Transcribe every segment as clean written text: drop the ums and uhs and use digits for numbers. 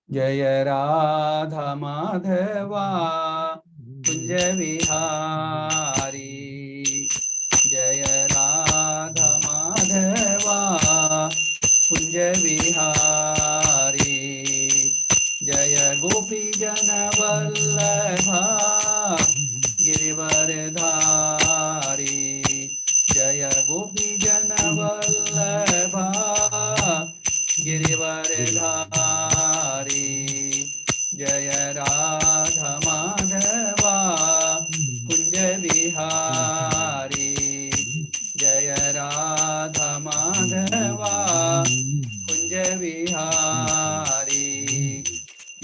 जय राधा माधवा कुंज विहारी। जय राधा माधवा कुंज विहारी। जय गोपी जन वल्लभा गिरिवरधारी। जय गोपी जन वल्लभा गिरिवरधारी। जय राधा माधवा कुंज विहारी। जय राधा माधवा कुंज विहारी।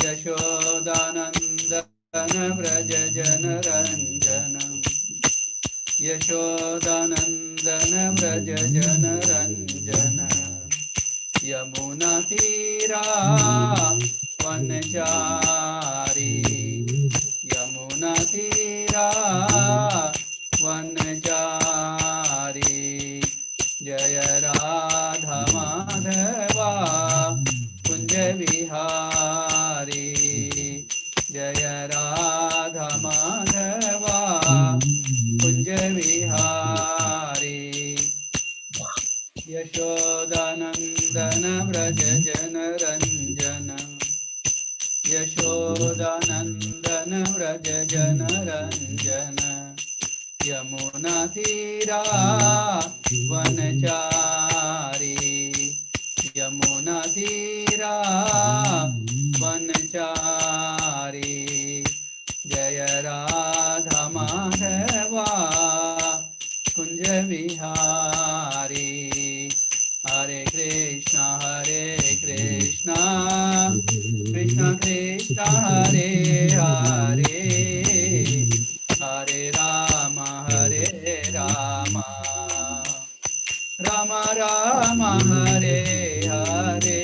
यशोदानंदन व्रज जनरंजन। यशोदानंदन व्रज जनरंजन। यमुना तीरा वनचारी। यमुना तीरा वनचारी। जय राधा माधवा कुंज विहारी। जय राधा माधवा कुंज विहारी। यशोदानंदन व्रज जनरंजन। यशोदानंदन व्रज जनरंजन। यमुना तीरा वनचारी। यमुना तीरा वनचारी। जय राधा माधवा कुंज विहारी। हरे कृष्णा कृष्णा कृष्णा हरे हरे। हरे राम राम राम हरे हरे।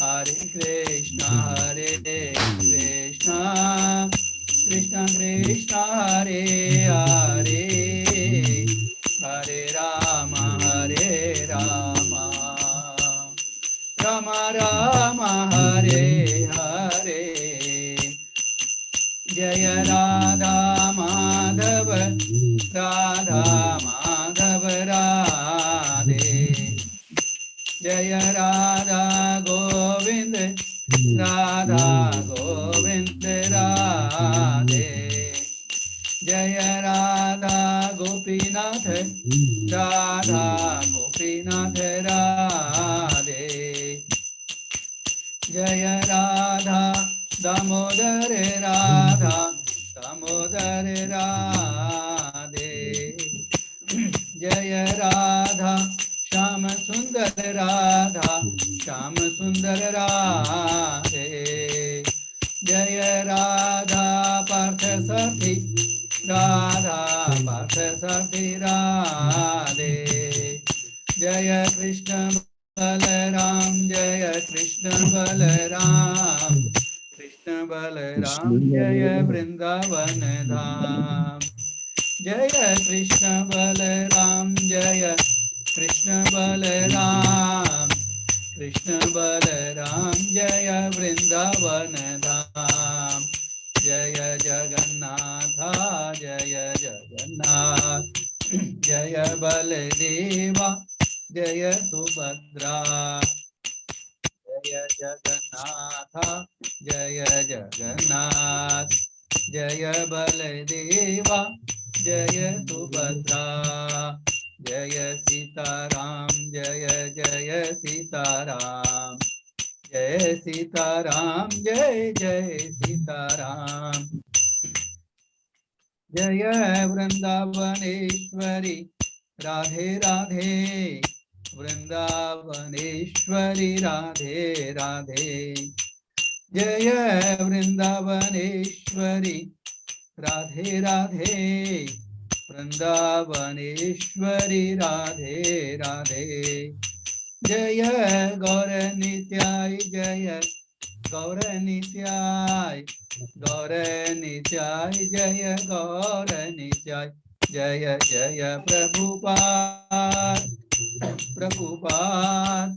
हरे कृष्णा कृष्णा कृष्णा कृष्णा हरे हरे। हरे राम राम राम हरे हरे। जय राधा माधव राधा माधव राधे। जय राधा गोविंद राधा गोविंद राधे। जय राधा गोपीनाथ राधा गोपीनाथ राधे। जय राधा दामोदर राधा दामोदर राधे। जय राधा श्याम सुंदर राधा श्याम सुंदर राधे। जय राधा पार्थ साथी राधा पार्थ साथी राधे। जय कृष्ण बलराम जय कृष्ण बलराम कृष्ण बलराम जय वृंदावन धाम। जय कृष्ण बलराम जय कृष्ण बलराम कृष्ण बलराम जय वृंदावन धाम। जय जगन्नाथ जय जगन्नाथ। जय बलदेवा जय सुभद्रा। जय जगन्नाथ जय जगन्नाथ। जय बलदेवा जय सुभद्रा। जय सीताराम जय जय सीताराम। जय सीताराम जय जय सीताराम। जय वृंदावनेश्वरी राधे राधे। वृंदावनेश्वरी राधे राधे। जय वृंदावनेश्वरी राधे राधे। वृंदावनेश्वरी राधे राधे। जय गौर नित्याय जय गौर नित्याय गौर नित्याय जय गौर नित्याय। जय जय प्रभुपाद प्रभुपाद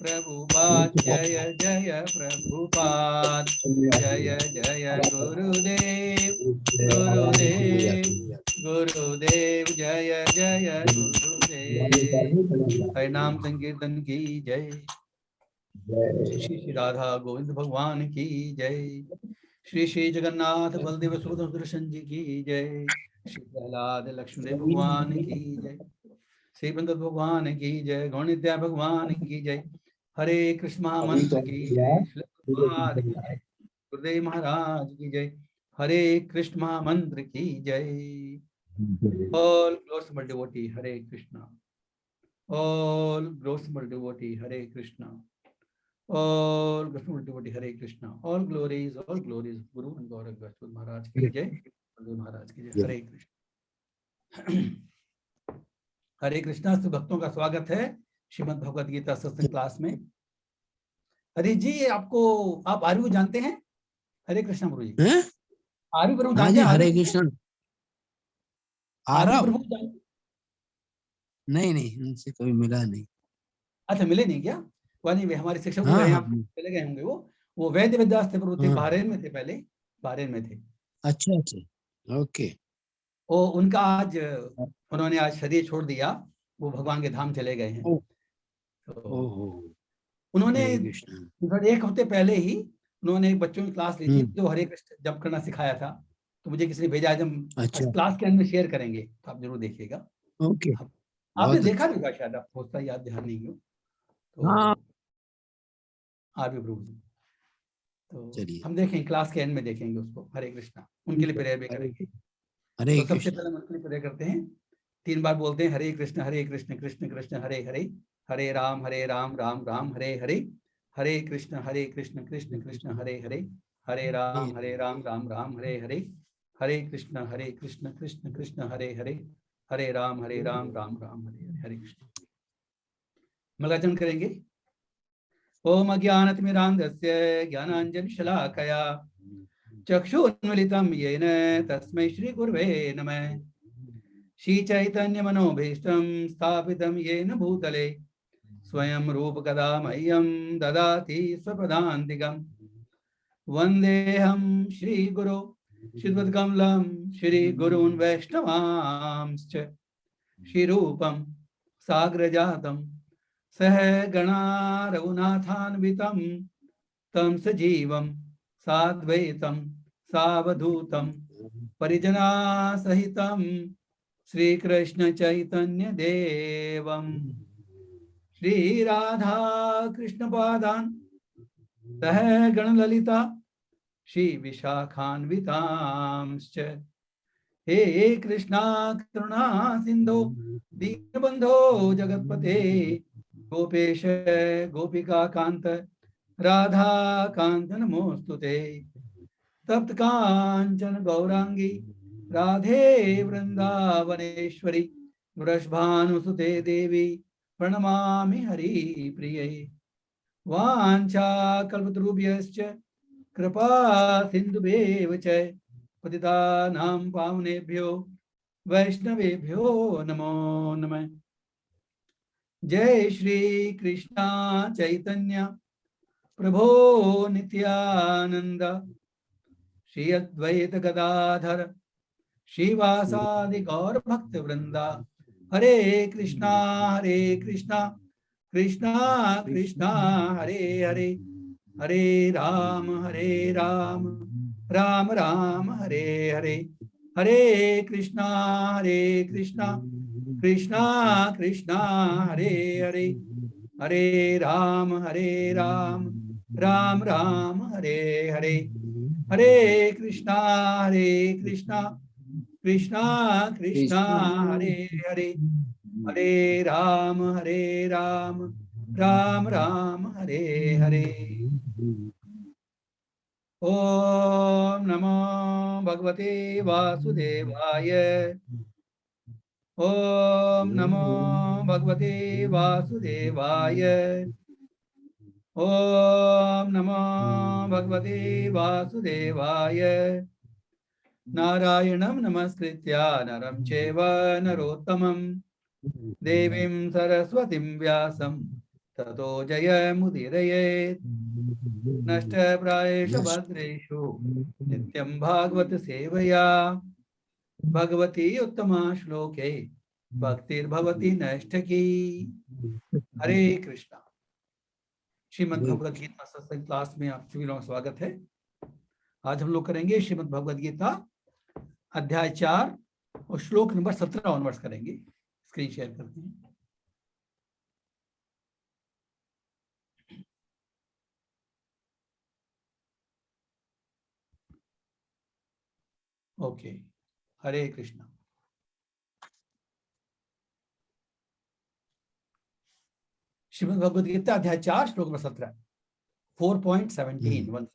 प्रभुपाद जय जय प्रभुपाद जय जय गुरुदेव गुरुदेव गुरुदेव जय जय गुरुदेव। हरे नाम संकीर्तन की जय। श्री श्री राधा गोविंद भगवान की जय। श्री श्री जगन्नाथ बलदेव सुदर्शन जी की जय। श्री प्रहलाद लक्ष्मणदेव भगवान की जय। श्री बंदर भगवान की जय। गौणित्या भगवान की जय। हरे कृष्ण मंत्र की जय। श्री प्रभुपाद की जय। गुरुदेव महाराज की जय। हरे कृष्ण मंत्र की जय। All ग्लोरिफिड devotee Hare Krishna. All ग्लोरिफिड devotee Hare Krishna. All ग्लोरिफिड devotee Hare Krishna. All glories Guru and गौरव महाराज की जय। गुरुदेव महाराज की जय। हरे कृष्ण। हरे कृष्णा। सब भक्तों का स्वागत है श्रीमद् भगवद गीता सत्संग क्लास में। हरि जी, आपको आप आर्यू जानते हैं? हरे कृष्णा प्रभु जी। आर्यू प्रभु जानते हैं? हरे कृष्ण। आर्यू प्रभु नहीं, उनसे कभी मिला नहीं। अच्छा, मिले नहीं क्या? नहीं, वे हमारे शिक्षक रहे हैं, आप चले गए होंगे। वो वैद्य विद्यास थे प्रभु थे, बहरेन में थे, पहले बहरेन में थे। अच्छा, ओके। वो उनका आज उन्होंने आज शरीर छोड़ दिया, वो भगवान के धाम चले गए हैं। तो उन्होंने एक हफ्ते पहले ही उन्होंने बच्चों की क्लास ली थी, जो हरे कृष्ण जप करना सिखाया था। तो मुझे किसी ने भेजा, आज हम क्लास के अंत में शेयर करेंगे, तो आप जरूर देखिएगा। ओके। आपने देखा भी होगा शायद, आप बहुत याद ध्यान नहीं हो तो। आर्य प्रभु जी, तो हम देखेंगे क्लास के एंड में देखेंगे उसको। हरे कृष्णा, उनके लिए प्रेयर भी करेंगे। तो सबसे पहले हम उनके लिए प्रेयर करते हैं। 3 बार बोलते हैं हरे कृष्ण कृष्ण कृष्ण हरे हरे, हरे राम राम राम हरे हरे, हरे कृष्ण कृष्ण कृष्ण हरे हरे, हरे राम राम राम हरे हरे, हरे कृष्ण कृष्ण कृष्ण हरे हरे, हरे राम राम राम हरे हरे। हरे कृष्ण। मंगलाचरण करेंगे। ओम अज्ञानतिमिरान्धस्य ज्ञानाञ्जनशलाकया चक्षुन्मिलितं येन तस्मै श्रीगुरवे नमः। श्रीचैतन्यमनोभीष्टं स्थापितं येन भूतले स्वयं रूपकदा मह्यं ददाति स्वपदान्तिकं। वन्देऽहं श्रीगुरो श्रीमद्कमलं श्रीगुरून् वैष्णवांश्च श्रीरूपं साग्रजातं सहगणा रघुनाथान्वितं तं सजीवं साद्वैतं सावधूतं परिजनासहितं श्रीकृष्ण चैतन्य देवं श्री राधा कृष्ण पादान् सह गणललिता श्री विशाखान्वितांश्च। हे कृष्णा करुणा सिंधो दीनबंधो जगत्पते गोपेश गोपिका कांत राधा कांत नमोस्तुते। तप्त कांचन गौरांगी राधे वृंदावनेश्वरी वृषभानुसुते देवी प्रणमामि हरिप्रिये। वाञ्छाकल्पतरुभ्यश्च कृपा सिन्धुभ्येव च पतितानां पावनेभ्यो वैष्णवेभ्यो नमो नमः। जय श्री कृष्णा चैतन्य प्रभो नित्यानंद श्री अद्वैत गदाधर श्रीवासादि गौर भक्त वृंदा। हरे कृष्णा कृष्णा कृष्णा हरे हरे, हरे राम राम राम हरे हरे, हरे कृष्णा कृष्णा कृष्णा हरे हरे, हरे राम राम राम हरे हरे, हरे कृष्णा कृष्णा कृष्णा हरे हरे, हरे राम राम राम हरे हरे। ओम नमो भगवते वासुदेवाय। ओम नमो भगवते वासुदेवाय। ओम नमो भगवते वासुदेवाय। नारायणं नमस्कृत्य नरं चैव नरोत्तमं देवीं सरस्वतीं व्यासं ततो जय मुदीरयेत् नष्ट प्रायेषु भद्रेषु नित्यं भागवत सेवया भगवती उत्तमा श्लोके भक्तिर्भवती नैष्ठिकी। हरे कृष्णा। श्रीमद् भगवद गीता सत्संग क्लास में आप सभी लोगों का स्वागत है। आज हम लोग करेंगे श्रीमद् भगवद गीता अध्याय 4 और श्लोक नंबर 17 ऑनवर्ड्स करेंगे। स्क्रीन शेयर करते हैं। ओके, हरे कृष्णा। श्रीमद् भगवद गीता अध्याय 4 श्लोक नंबर 17 4.17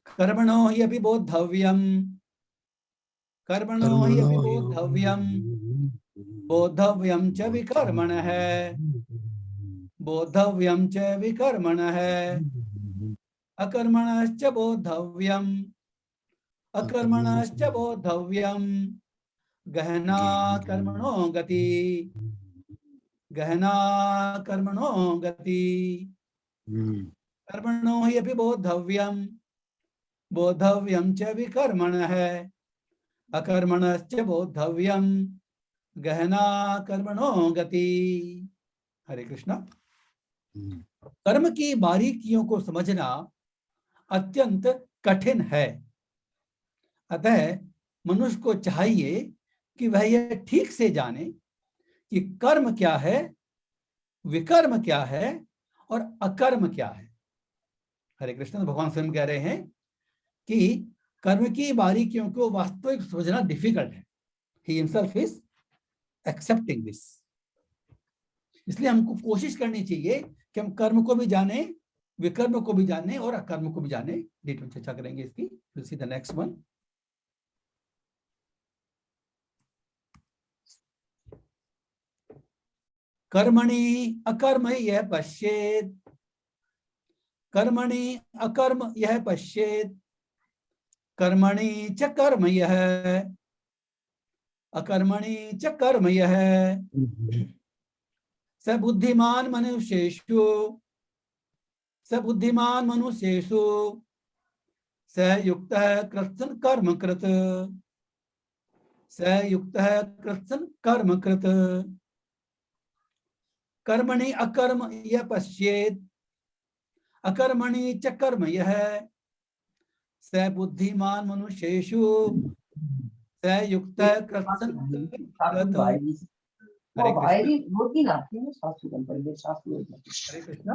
कर्मणो हि अपि बोद्धव्यम् कर्मणो हि अपि बोद्धव्यम् बोद्धव्यं च विकर्मणः बोद्धव्यं च विकर्मणः अकर्मणश्च बोद्धव्यम् अकर्मणश्च बोद्धव्यम् गहना कर्मणो गति गहना कर्मणो गति कर्मणो हि अपि बोद्धव्यम् बोद्धव्यं च विकर्मणः अकर्मणश्च बोद्धव्यम् गहना कर्मणो गति। हरे कृष्णा। कर्म की बारीकियों को समझना अत्यंत कठिन है, अतः मनुष्य को चाहिए कि वह यह ठीक से जाने कि कर्म क्या है, विकर्म क्या है और अकर्म क्या है। हरे कृष्ण। तो भगवान स्वयं कह रहे हैं कि कर्म की बारीकियों को वास्तविक समझना डिफिकल्ट है। He himself is accepting this। इसलिए हमको कोशिश करनी चाहिए कि हम कर्म को भी जाने, विकर्म को भी जाने और अकर्म को भी जाने। डिटेल चर्चा करेंगे इसकी। We'll see the next one। कर्मणि अकर्म यह पश्येत् कर्मणि अकर्म यह पश्येत् कर्मणि च कर्म यह अकर्मणि च कर्म यह स बुद्धिमान मनुष्येषु स युक्तः कृत्सन कर्मकृत स युक्तः कृत्सन कर्मकृत कर्मणि अकर्म यह पश्येत् अकर्मणि च कर्म यह स बुद्धिमान मनुष्येषु स युक्तः कृत्सन कर्मकृत। हरे कृष्णा।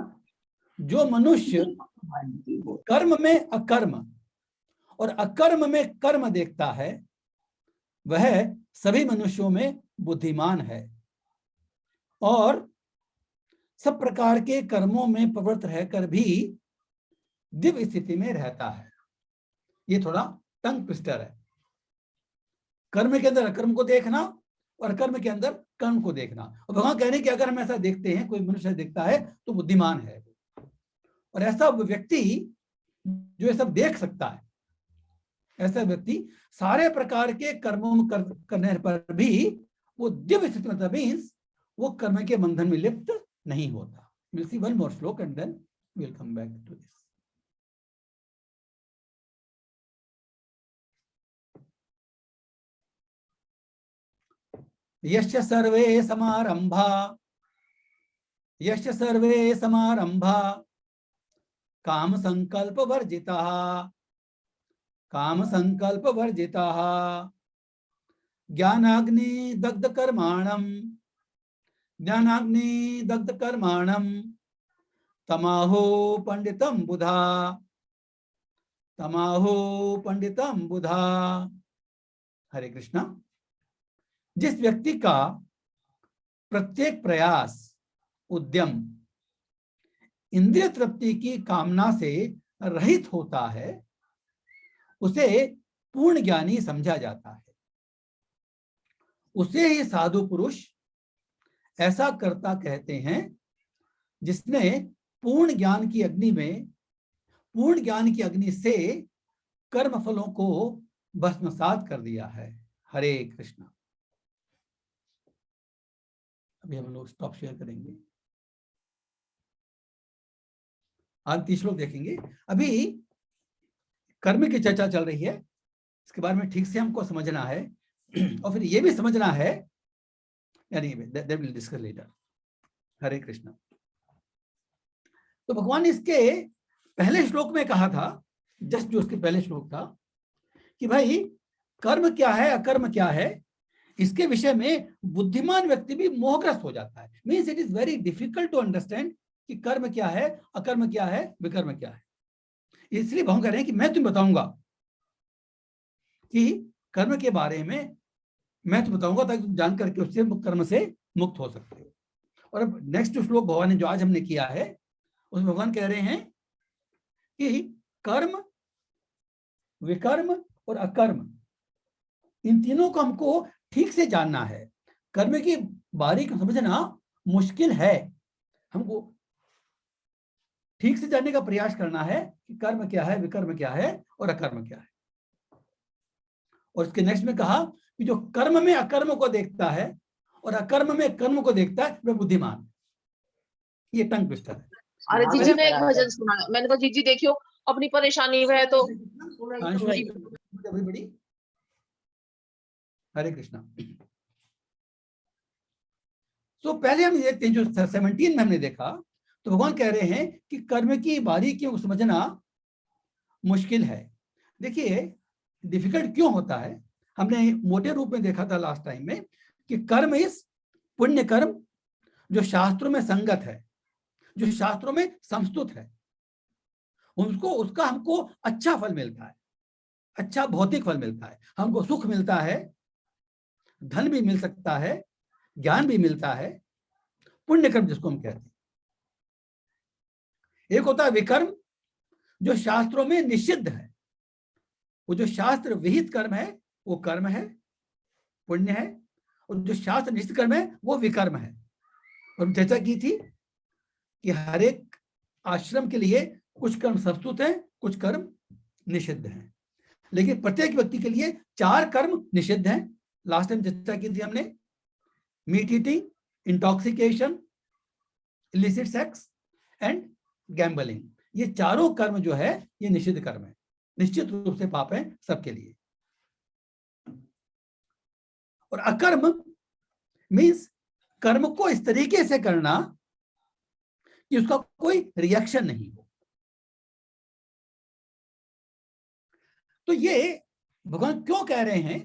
जो मनुष्य कर्म में अकर्म और अकर्म में कर्म देखता है वह सभी मनुष्यों में बुद्धिमान है और सब प्रकार के कर्मों में प्रवृत्त रहकर भी दिव्य स्थिति में रहता है। ये थोड़ा टंग ट्विस्टर है। कर्म के अंदर अकर्म को देखना और कर्म के अंदर कर्म को देखना। और भगवान कह रहे हैं कि अगर हम ऐसा देखते हैं, कोई मनुष्य देखता है तो बुद्धिमान है। और ऐसा व्यक्ति जो ये सब देख सकता है, ऐसा व्यक्ति सारे प्रकार के कर्मों करने पर भी वो दिव्य स्थिति में, मींस वो कर्म के बंधन में लिप्त नहीं होता। We'll see one more श्लोक and then we'll come back to this। यश्च सर्वे समारंभा काम संकल्प वर्जिताः ज्ञानाग्नि दग्ध कर्माणं तमाहो पंडितम बुधा। हरे कृष्णा। जिस व्यक्ति का प्रत्येक प्रयास, उद्यम इंद्रिय तृप्ति की कामना से रहित होता है उसे पूर्ण ज्ञानी समझा जाता है। उसे ही साधु पुरुष ऐसा कर्ता कहते हैं जिसने पूर्ण ज्ञान की अग्नि से कर्म फलों को भस्मसात कर दिया है। हरे कृष्णा। अभी हम लोग स्टॉप शेयर करेंगे। आज 30 श्लोक देखेंगे। अभी कर्म की चर्चा चल रही है, इसके बारे में ठीक से हमको समझना है और फिर ये भी समझना है, यानी दैट विल डिस्कस लेटर। हरे कृष्णा। तो भगवान ने इसके पहले श्लोक में कहा था, जस्ट जो उसके पहले श्लोक था, कि भाई कर्म क्या है अकर्म क्या है, इसके विषय में बुद्धिमान व्यक्ति भी मोहग्रस्त हो जाता है। Means it is very difficult to understand कि कर्म क्या है, अकर्म क्या है, विकर्म क्या है। इसलिए भगवान कह रहे हैं कि मैं तुम्हें बताऊंगा कि कर्म के बारे में मैं तो बताऊंगा, ताकि तुम जान करके उससे कर्म से मुक्त हो सकते हो। और अब नेक्स्ट श्लोक भगवान ने जो आज हमने किया है, उसमें भगवान कह रहे हैं कि कर्म, विकर्म और अकर्म, इन तीनों को हमको ठीक से जानना है। कर्म की बारीक समझना मुश्किल है, हमको ठीक से जानने का प्रयास करना है कि कर्म क्या है, विकर्म क्या है और अकर्म क्या है। और इसके नेक्स्ट में कहा कि जो कर्म में अकर्म को देखता है और अकर्म में कर्म को देखता है, वह बुद्धिमान। ये टंग ट्विस्टर है। अरे जीजी ने एक भजन सुना, मैंने कहा जीजी देखियो अपनी परेशानी है तो बड़ी हरे कृष्णा। तो पहले हम देखते हैं, जो 17 में हमने देखा, तो भगवान कह रहे हैं कि कर्म की बारीकियों को समझना मुश्किल है। देखिए डिफिकल्ट क्यों होता है, हमने मोटे रूप में देखा था लास्ट टाइम में कि कर्म इस पुण्य कर्म जो शास्त्रों में संगत है, जो शास्त्रों में संस्तुत है, उसका हमको अच्छा फल मिलता है, अच्छा भौतिक फल मिलता है, हमको सुख मिलता है, धन भी मिल सकता है, ज्ञान भी मिलता है, पुण्य कर्म जिसको हम कहते हैं। एक होता है विकर्म जो शास्त्रों में निषिद्ध है, वो जो शास्त्र विहित कर्म है वो कर्म है, पुण्य है, और जो शास्त्र निषिद्ध कर्म है वो विकर्म है। और हम चर्चा की थी कि हर एक आश्रम के लिए कुछ कर्म संस्तुत है, कुछ कर्म निषिद्ध हैं, लेकिन प्रत्येक व्यक्ति के लिए 4 कर्म निषिद्ध हैं। लास्ट टाइम चर्चा की थी हमने, meat eating, intoxication, illicit sex and gambling. ये चारों कर्म जो है ये निषिद्ध कर्म है, निश्चित रूप से पाप है सबके लिए। और अकर्म मीन्स कर्म को इस तरीके से करना कि उसका कोई रिएक्शन नहीं हो। तो ये भगवान क्यों कह रहे हैं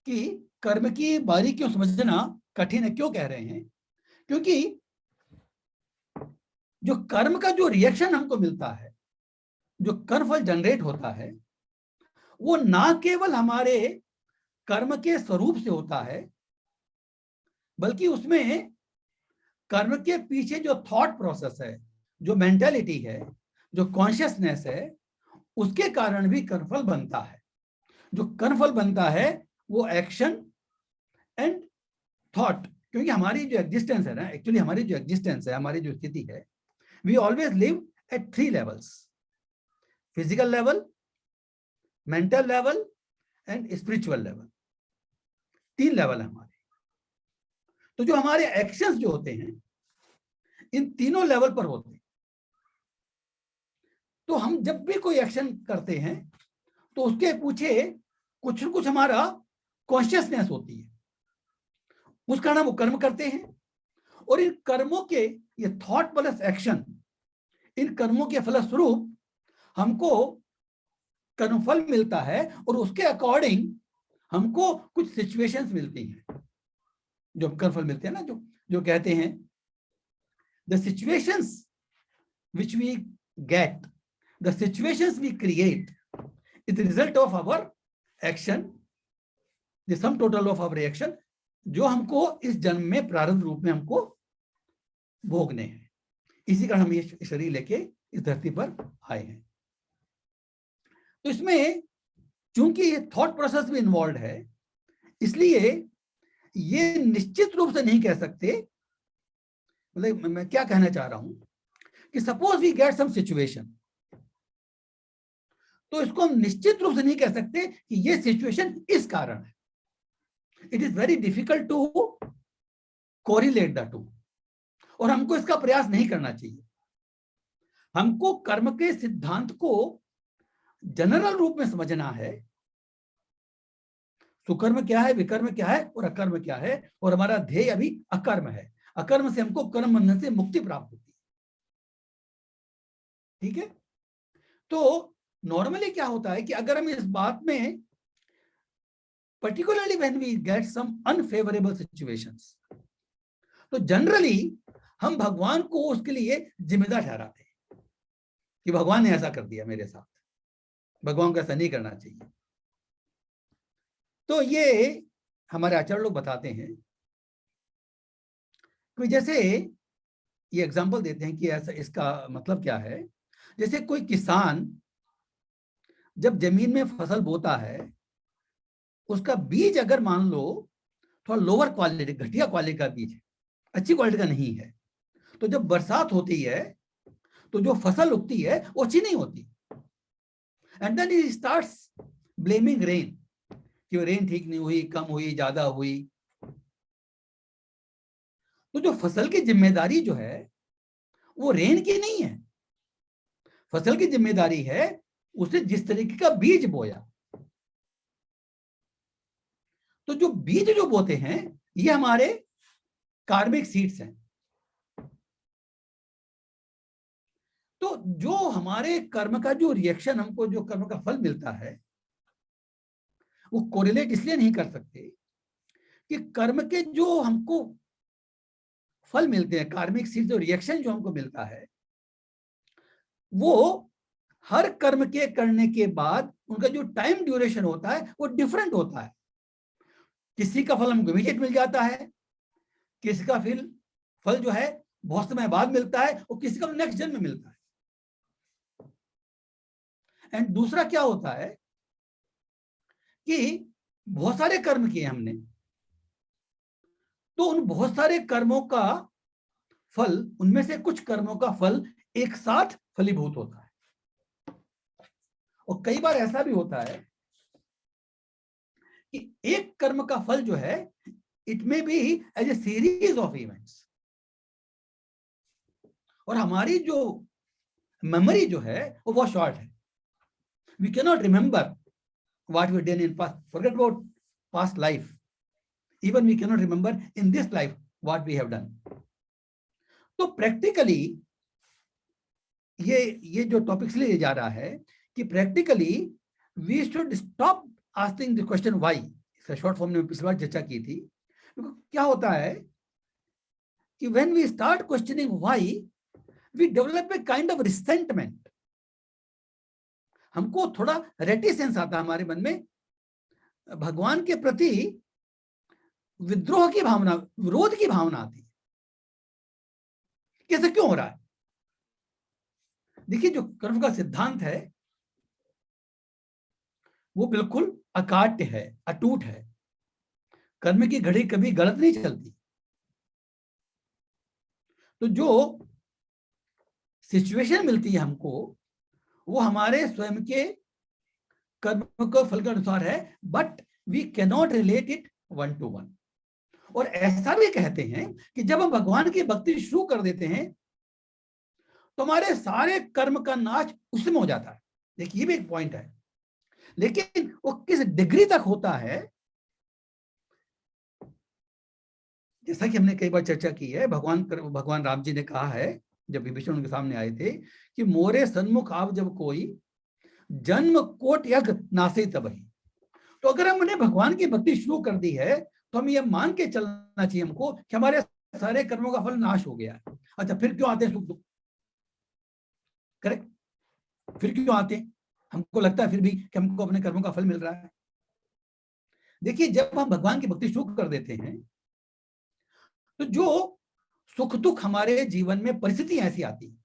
कि कर्म की बारीकियों समझना कठिन है, क्यों कह रहे हैं? क्योंकि जो कर्म का जो रिएक्शन हमको मिलता है, जो कर्मफल जनरेट होता है, वो ना केवल हमारे कर्म के स्वरूप से होता है, बल्कि उसमें कर्म के पीछे जो थॉट प्रोसेस है, जो मेंटालिटी है, जो कॉन्शियसनेस है, उसके कारण भी कर्मफल बनता है। जो कर्मफल बनता है वो एक्शन एंड थॉट, क्योंकि हमारी जो एग्जिस्टेंस है ना, एक्चुअली हमारी जो एग्जिस्टेंस है, हमारी जो स्थिति है, we always live at 3 levels, physical level, mental level and spiritual level. 3 level है हमारे। तो जो हमारे एक्शंस जो होते हैं इन तीनों लेवल पर होते हैं। तो हम जब भी कोई एक्शन करते हैं तो उसके पीछे कुछ न कुछ हमारा कॉन्शियसनेस होती है, उस कारण हम वो कर्म करते हैं। और इन कर्मों के, ये थॉट प्लस एक्शन, इन कर्मों के फलस्वरूप हमको कर्मफल मिलता है, और उसके अकॉर्डिंग हमको कुछ सिचुएशंस मिलती हैं, जो कर्मफल मिलते हैं ना, जो कहते हैं the situations which we get, the situations we create is the result of our action, the sum total of our reaction, जो हमको इस जन्म में प्रारब्ध रूप में हमको भोगने हैं। इसी कारण हम ये शरीर लेके इस धरती पर आए हैं। तो इसमें चूंकि ये थॉट प्रोसेस भी इन्वॉल्व है, इसलिए ये निश्चित रूप से नहीं कह सकते, मतलब मैं क्या कहना चाह रहा हूं कि suppose we get some situation, तो इसको हम निश्चित रूप से नहीं कह सकते कि ये सिचुएशन इस कारण है। It is very difficult to correlate the two, और हमको इसका प्रयास नहीं करना चाहिए। हमको कर्म के सिद्धांत को जनरल रूप में समझना है। सुकर्म क्या है, विकर्म क्या है और अकर्म क्या है, और हमारा ध्येय अभी अकर्म है। अकर्म से हमको कर्म बंधन से मुक्ति प्राप्त होती है। ठीक है, तो नॉर्मली क्या होता है कि अगर हम इस बात में particularly when we get some unfavorable situations, तो जनरली हम भगवान को उसके लिए जिम्मेदार ठहराते हैं कि भगवान ने ऐसा कर दिया मेरे साथ, भगवान को ऐसा नहीं करना चाहिए। तो ये हमारे आचार्य लोग बताते हैं कि जैसे ये एग्जांपल देते हैं कि ऐसा, इसका मतलब क्या है। जैसे कोई किसान जब जमीन में फसल बोता है, उसका बीज अगर मान लो थोड़ा लोअर क्वालिटी, घटिया क्वालिटी का बीज है, अच्छी क्वालिटी का नहीं है, तो जब बरसात होती है तो जो फसल उगती है वो अच्छी नहीं होती। And then he starts blaming rain कि रेन ठीक नहीं हुई, कम हुई, ज्यादा हुई। तो जो फसल की जिम्मेदारी जो है वो रेन की नहीं है, फसल की जिम्मेदारी है उसने जिस तरीके का बीज बोया। तो जो बीज जो बोते हैं ये हमारे कार्मिक सीड्स हैं। तो जो हमारे कर्म का जो रिएक्शन, हमको जो कर्म का फल मिलता है, वो कोरिलेट इसलिए नहीं कर सकते कि कर्म के जो हमको फल मिलते हैं, कार्मिक सीड्स, जो रिएक्शन जो हमको मिलता है, वो हर कर्म के करने के बाद उनका जो टाइम ड्यूरेशन होता है वो डिफरेंट होता है। किसी का फल हमको इमीडिएट मिल जाता है, किसी का फल जो है बहुत समय बाद मिलता है, और किसी का नेक्स्ट जन्म में मिलता है। एंड दूसरा क्या होता है कि बहुत सारे कर्म किए हमने, तो उन बहुत सारे कर्मों का फल, उनमें से कुछ कर्मों का फल एक साथ फलीभूत होता है। और कई बार ऐसा भी होता है कि एक कर्म का फल जो है it may be as a series of events, और हमारी जो मेमोरी जो है वो बहुत शॉर्ट है। We can not remember what we did in past, forget about past life, even we cannot remember in this life what we have done. तो practically ये जो टॉपिक इसलिए जा रहा है कि practically we should stop asking the question why. इसका short form में पिछली बार चर्चा की थी। क्या होता है कि when we start questioning why, we develop a kind of resentment. हमको थोड़ा रेटिसेंस आता है हमारे मन में, भगवान के प्रति विद्रोह की भावना, विरोध की भावना आती है। कैसे क्यों हो रहा है? देखिए, जो कर्म का सिद्धांत है वो बिल्कुल अकाट्य है, अटूट है। कर्म की घड़ी कभी गलत नहीं चलती। तो जो सिचुएशन मिलती है हमको वो हमारे स्वयं के कर्म को फल के अनुसार है, but we can not relate it one to one. और ऐसा भी कहते हैं कि जब हम भगवान की भक्ति शुरू कर देते हैं तो हमारे सारे कर्म का नाश उसमें हो जाता है। देखिए, ये भी एक पॉइंट है, लेकिन वो किस डिग्री तक होता है, जैसा कि हमने कई बार चर्चा की है। भगवान राम जी ने कहा है जब विभीषण उनके सामने आए थे कि मोरे सन्मुख आव जब कोई, जन्म कोट यज्ञ नासे तबही। तो अगर हमने भगवान की भक्ति शुरू कर दी है तो हम ये मान के चलना चाहिए हमको कि हमारे सारे कर्मों का फल नाश हो गया है। अच्छा, फिर क्यों आते हैं सुख दुख? करेक्ट, फिर क्यों आते हैं? हमको लगता है फिर भी कि हमको अपने कर्मों का फल मिल रहा है। देखिए, जब हम भगवान की भक्ति शुरू कर देते हैं तो जो सुख दुख हमारे जीवन में परिस्थिति ऐसी आती है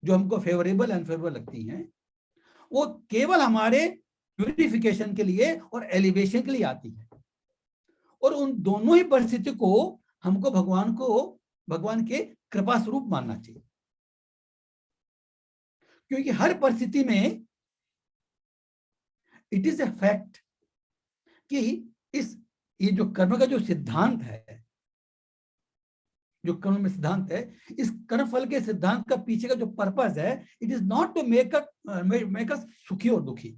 जो हमको फेवरेबल अनफेवरेबल लगती हैं, वो केवल हमारे प्यूरिफिकेशन के लिए और एलिवेशन के लिए आती है। और उन दोनों ही परिस्थिति को हमको भगवान के कृपा स्वरूप मानना चाहिए, क्योंकि हर परिस्थिति में इट इज ए फैक्ट कि ये जो कर्म का जो सिद्धांत है जो कर्म में सिद्धांत है, इस कर्म फल के सिद्धांत का पीछे का जो पर्पस है, it is not to make us सुखी और दुखी,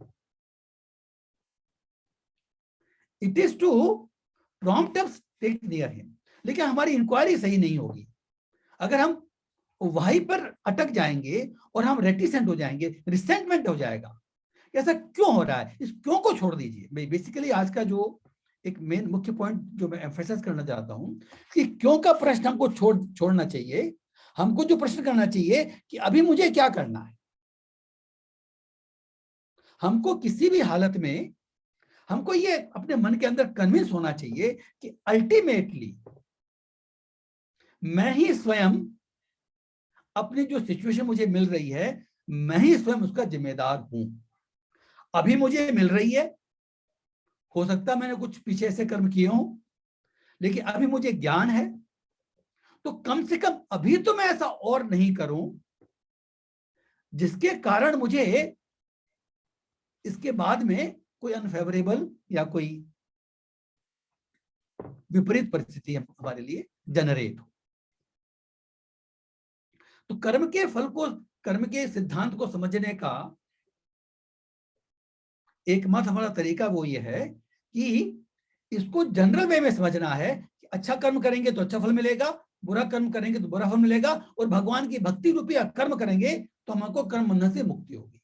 it is to prompt us take near him. लेकिन हमारी इंक्वायरी सही नहीं होगी अगर हम वहीं पर अटक जाएंगे और हम रेटिसेंट हो जाएंगे, रिसेंटमेंट हो जाएगा, ऐसा क्यों हो रहा है, इस क्यों को छोड़ दीजिए। बेसिकली आज का जो एक मेन मुख्य पॉइंट जो मैं एम्फेसाइज करना चाहता हूं कि क्यों का प्रश्न हमको छोड़ना चाहिए। हमको जो प्रश्न करना चाहिए कि अभी मुझे क्या करना है। हमको किसी भी हालत में हमको ये अपने मन के अंदर कन्विंस होना चाहिए कि अल्टीमेटली मैं ही स्वयं अपनी जो सिचुएशन मुझे मिल रही है, मैं ही स्वयं उसका जिम्मेदार हूं। अभी मुझे मिल रही है, हो सकता है मैंने कुछ पीछे से कर्म किए हों, लेकिन अभी मुझे ज्ञान है, तो कम से कम अभी तो मैं ऐसा और नहीं करूं जिसके कारण मुझे इसके बाद में कोई अनफेवरेबल या कोई विपरीत परिस्थिति हमारे लिए जनरेट हो। तो कर्म के फल को, कर्म के सिद्धांत को समझने का एकमात्र हमारा तरीका वो ये है कि इसको जनरल वे में समझना है कि अच्छा कर्म करेंगे तो अच्छा फल मिलेगा, बुरा कर्म करेंगे तो बुरा फल मिलेगा, और भगवान की भक्ति रूपी कर्म करेंगे तो हमको कर्म बंधन से मुक्ति होगी।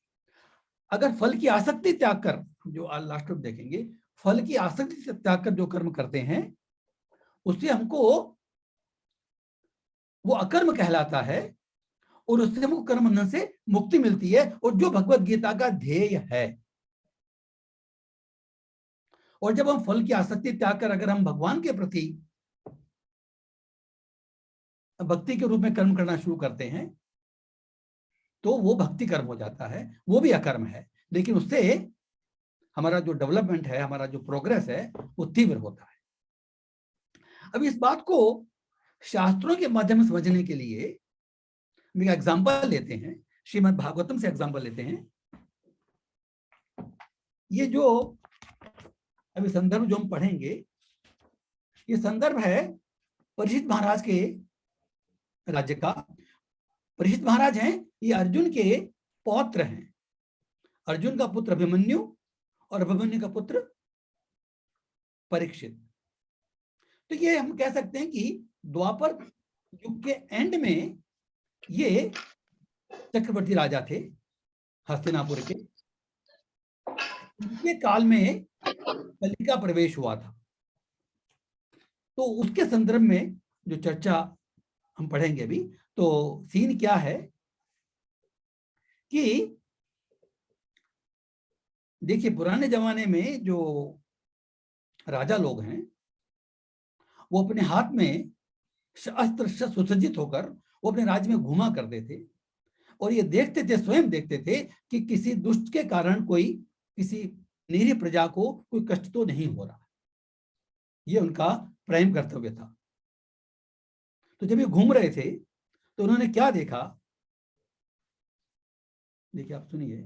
अगर फल की आसक्ति त्याग कर, जो आज लास्ट में देखेंगे, फल की आसक्ति से त्याग कर जो कर्म करते हैं उससे हमको वो अकर्म कहलाता है और उससे हमको कर्म बंधन से मुक्ति मिलती है, और जो भगवत गीता का ध्येय है। और जब हम फल की आसक्ति त्याग कर अगर हम भगवान के प्रति भक्ति के रूप में कर्म करना शुरू करते हैं तो वो भक्ति कर्म हो जाता है, वो भी अकर्म है, लेकिन उससे हमारा जो डेवलपमेंट है, हमारा जो प्रोग्रेस है, वो तीव्र होता है। अब इस बात को शास्त्रों के माध्यम से समझने के लिए एक एग्जाम्पल लेते हैं, श्रीमद् भागवतम से एग्जाम्पल लेते हैं। ये जो अभी संदर्भ जो हम पढ़ेंगे, ये संदर्भ है परीक्षित महाराज के राज्य का। परीक्षित महाराज हैं, ये अर्जुन के पौत्र हैं। अर्जुन का पुत्र अभिमन्यु और अभिमन्यु का पुत्र परीक्षित। तो ये हम कह सकते हैं कि द्वापर युग के एंड में ये चक्रवर्ती राजा थे हस्तिनापुर के। उनके काल में कली का प्रवेश हुआ था। तो उसके संदर्भ में जो चर्चा हम पढ़ेंगे अभी, तो सीन क्या है कि देखिए पुराने जमाने में जो राजा लोग हैं वो अपने हाथ में अस्त्र शस्त्र सुसज्जित होकर वो अपने राज्य में घुमा करते थे और ये देखते थे, स्वयं देखते थे कि किसी दुष्ट के कारण कोई किसी निरीह प्रजा को कोई कष्ट तो नहीं हो रहा। ये उनका प्राइम कर्तव्य था। तो जब ये घूम रहे थे तो उन्होंने क्या देखा, देखिए आप सुनिए।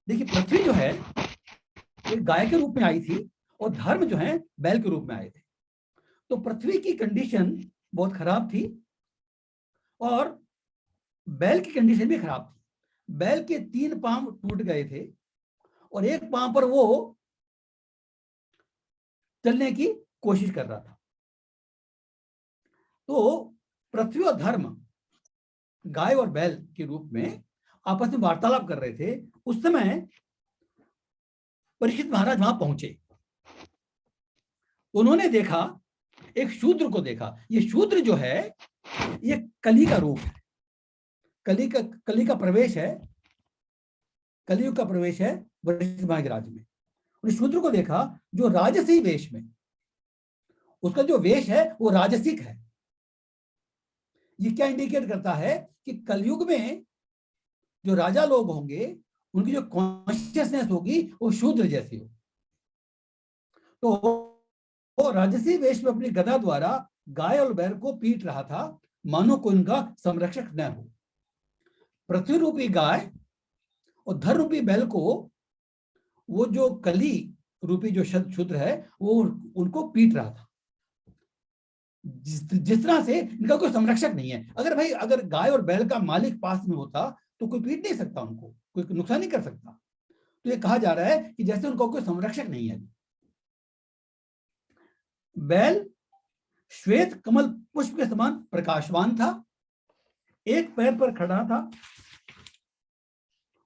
देखिए पृथ्वी जो है एक गाय के रूप में आई थी और धर्म जो है बैल के रूप में आए थे। तो पृथ्वी की कंडीशन बहुत खराब थी और बैल की कंडीशन भी खराब थी। बैल के 3 पांव टूट गए थे और एक पांव पर वो चलने की कोशिश कर रहा था। तो पृथ्वी और धर्म गाय और बैल के रूप में आपस में वार्तालाप कर रहे थे। उस समय परीक्षित महाराज वहां पहुंचे। उन्होंने देखा, एक शूद्र को देखा। ये शूद्र जो है ये कली का रूप है, कली का प्रवेश है, कलियुग का प्रवेश है परीक्षित महाराज के राज्य में। उस शूद्र को देखा जो राजसी वेश में, उसका जो वेश है वो राजसिक है। ये क्या इंडिकेट करता है कि कलयुग में जो राजा लोग होंगे उनकी जो कॉन्शियसनेस होगी वो शूद्र जैसी हो। तो वो राजसी वेश में अपनी गदा द्वारा गाय और बैल को पीट रहा था, मानो कोई उनका संरक्षक न हो। पृथ्वी रूपी गाय और धर रूपी बैल को वो जो कली रूपी जो शूद्र है वो उनको पीट रहा था। जिस तरह से इनका कोई संरक्षक नहीं है। अगर गाय और बैल का मालिक पास में होता तो कोई पीट नहीं सकता, उनको कोई नुकसान नहीं कर सकता। तो ये कहा जा रहा है कि जैसे उनका कोई संरक्षक नहीं है। बैल श्वेत कमल पुष्प के समान प्रकाशवान था, एक पैर पर खड़ा था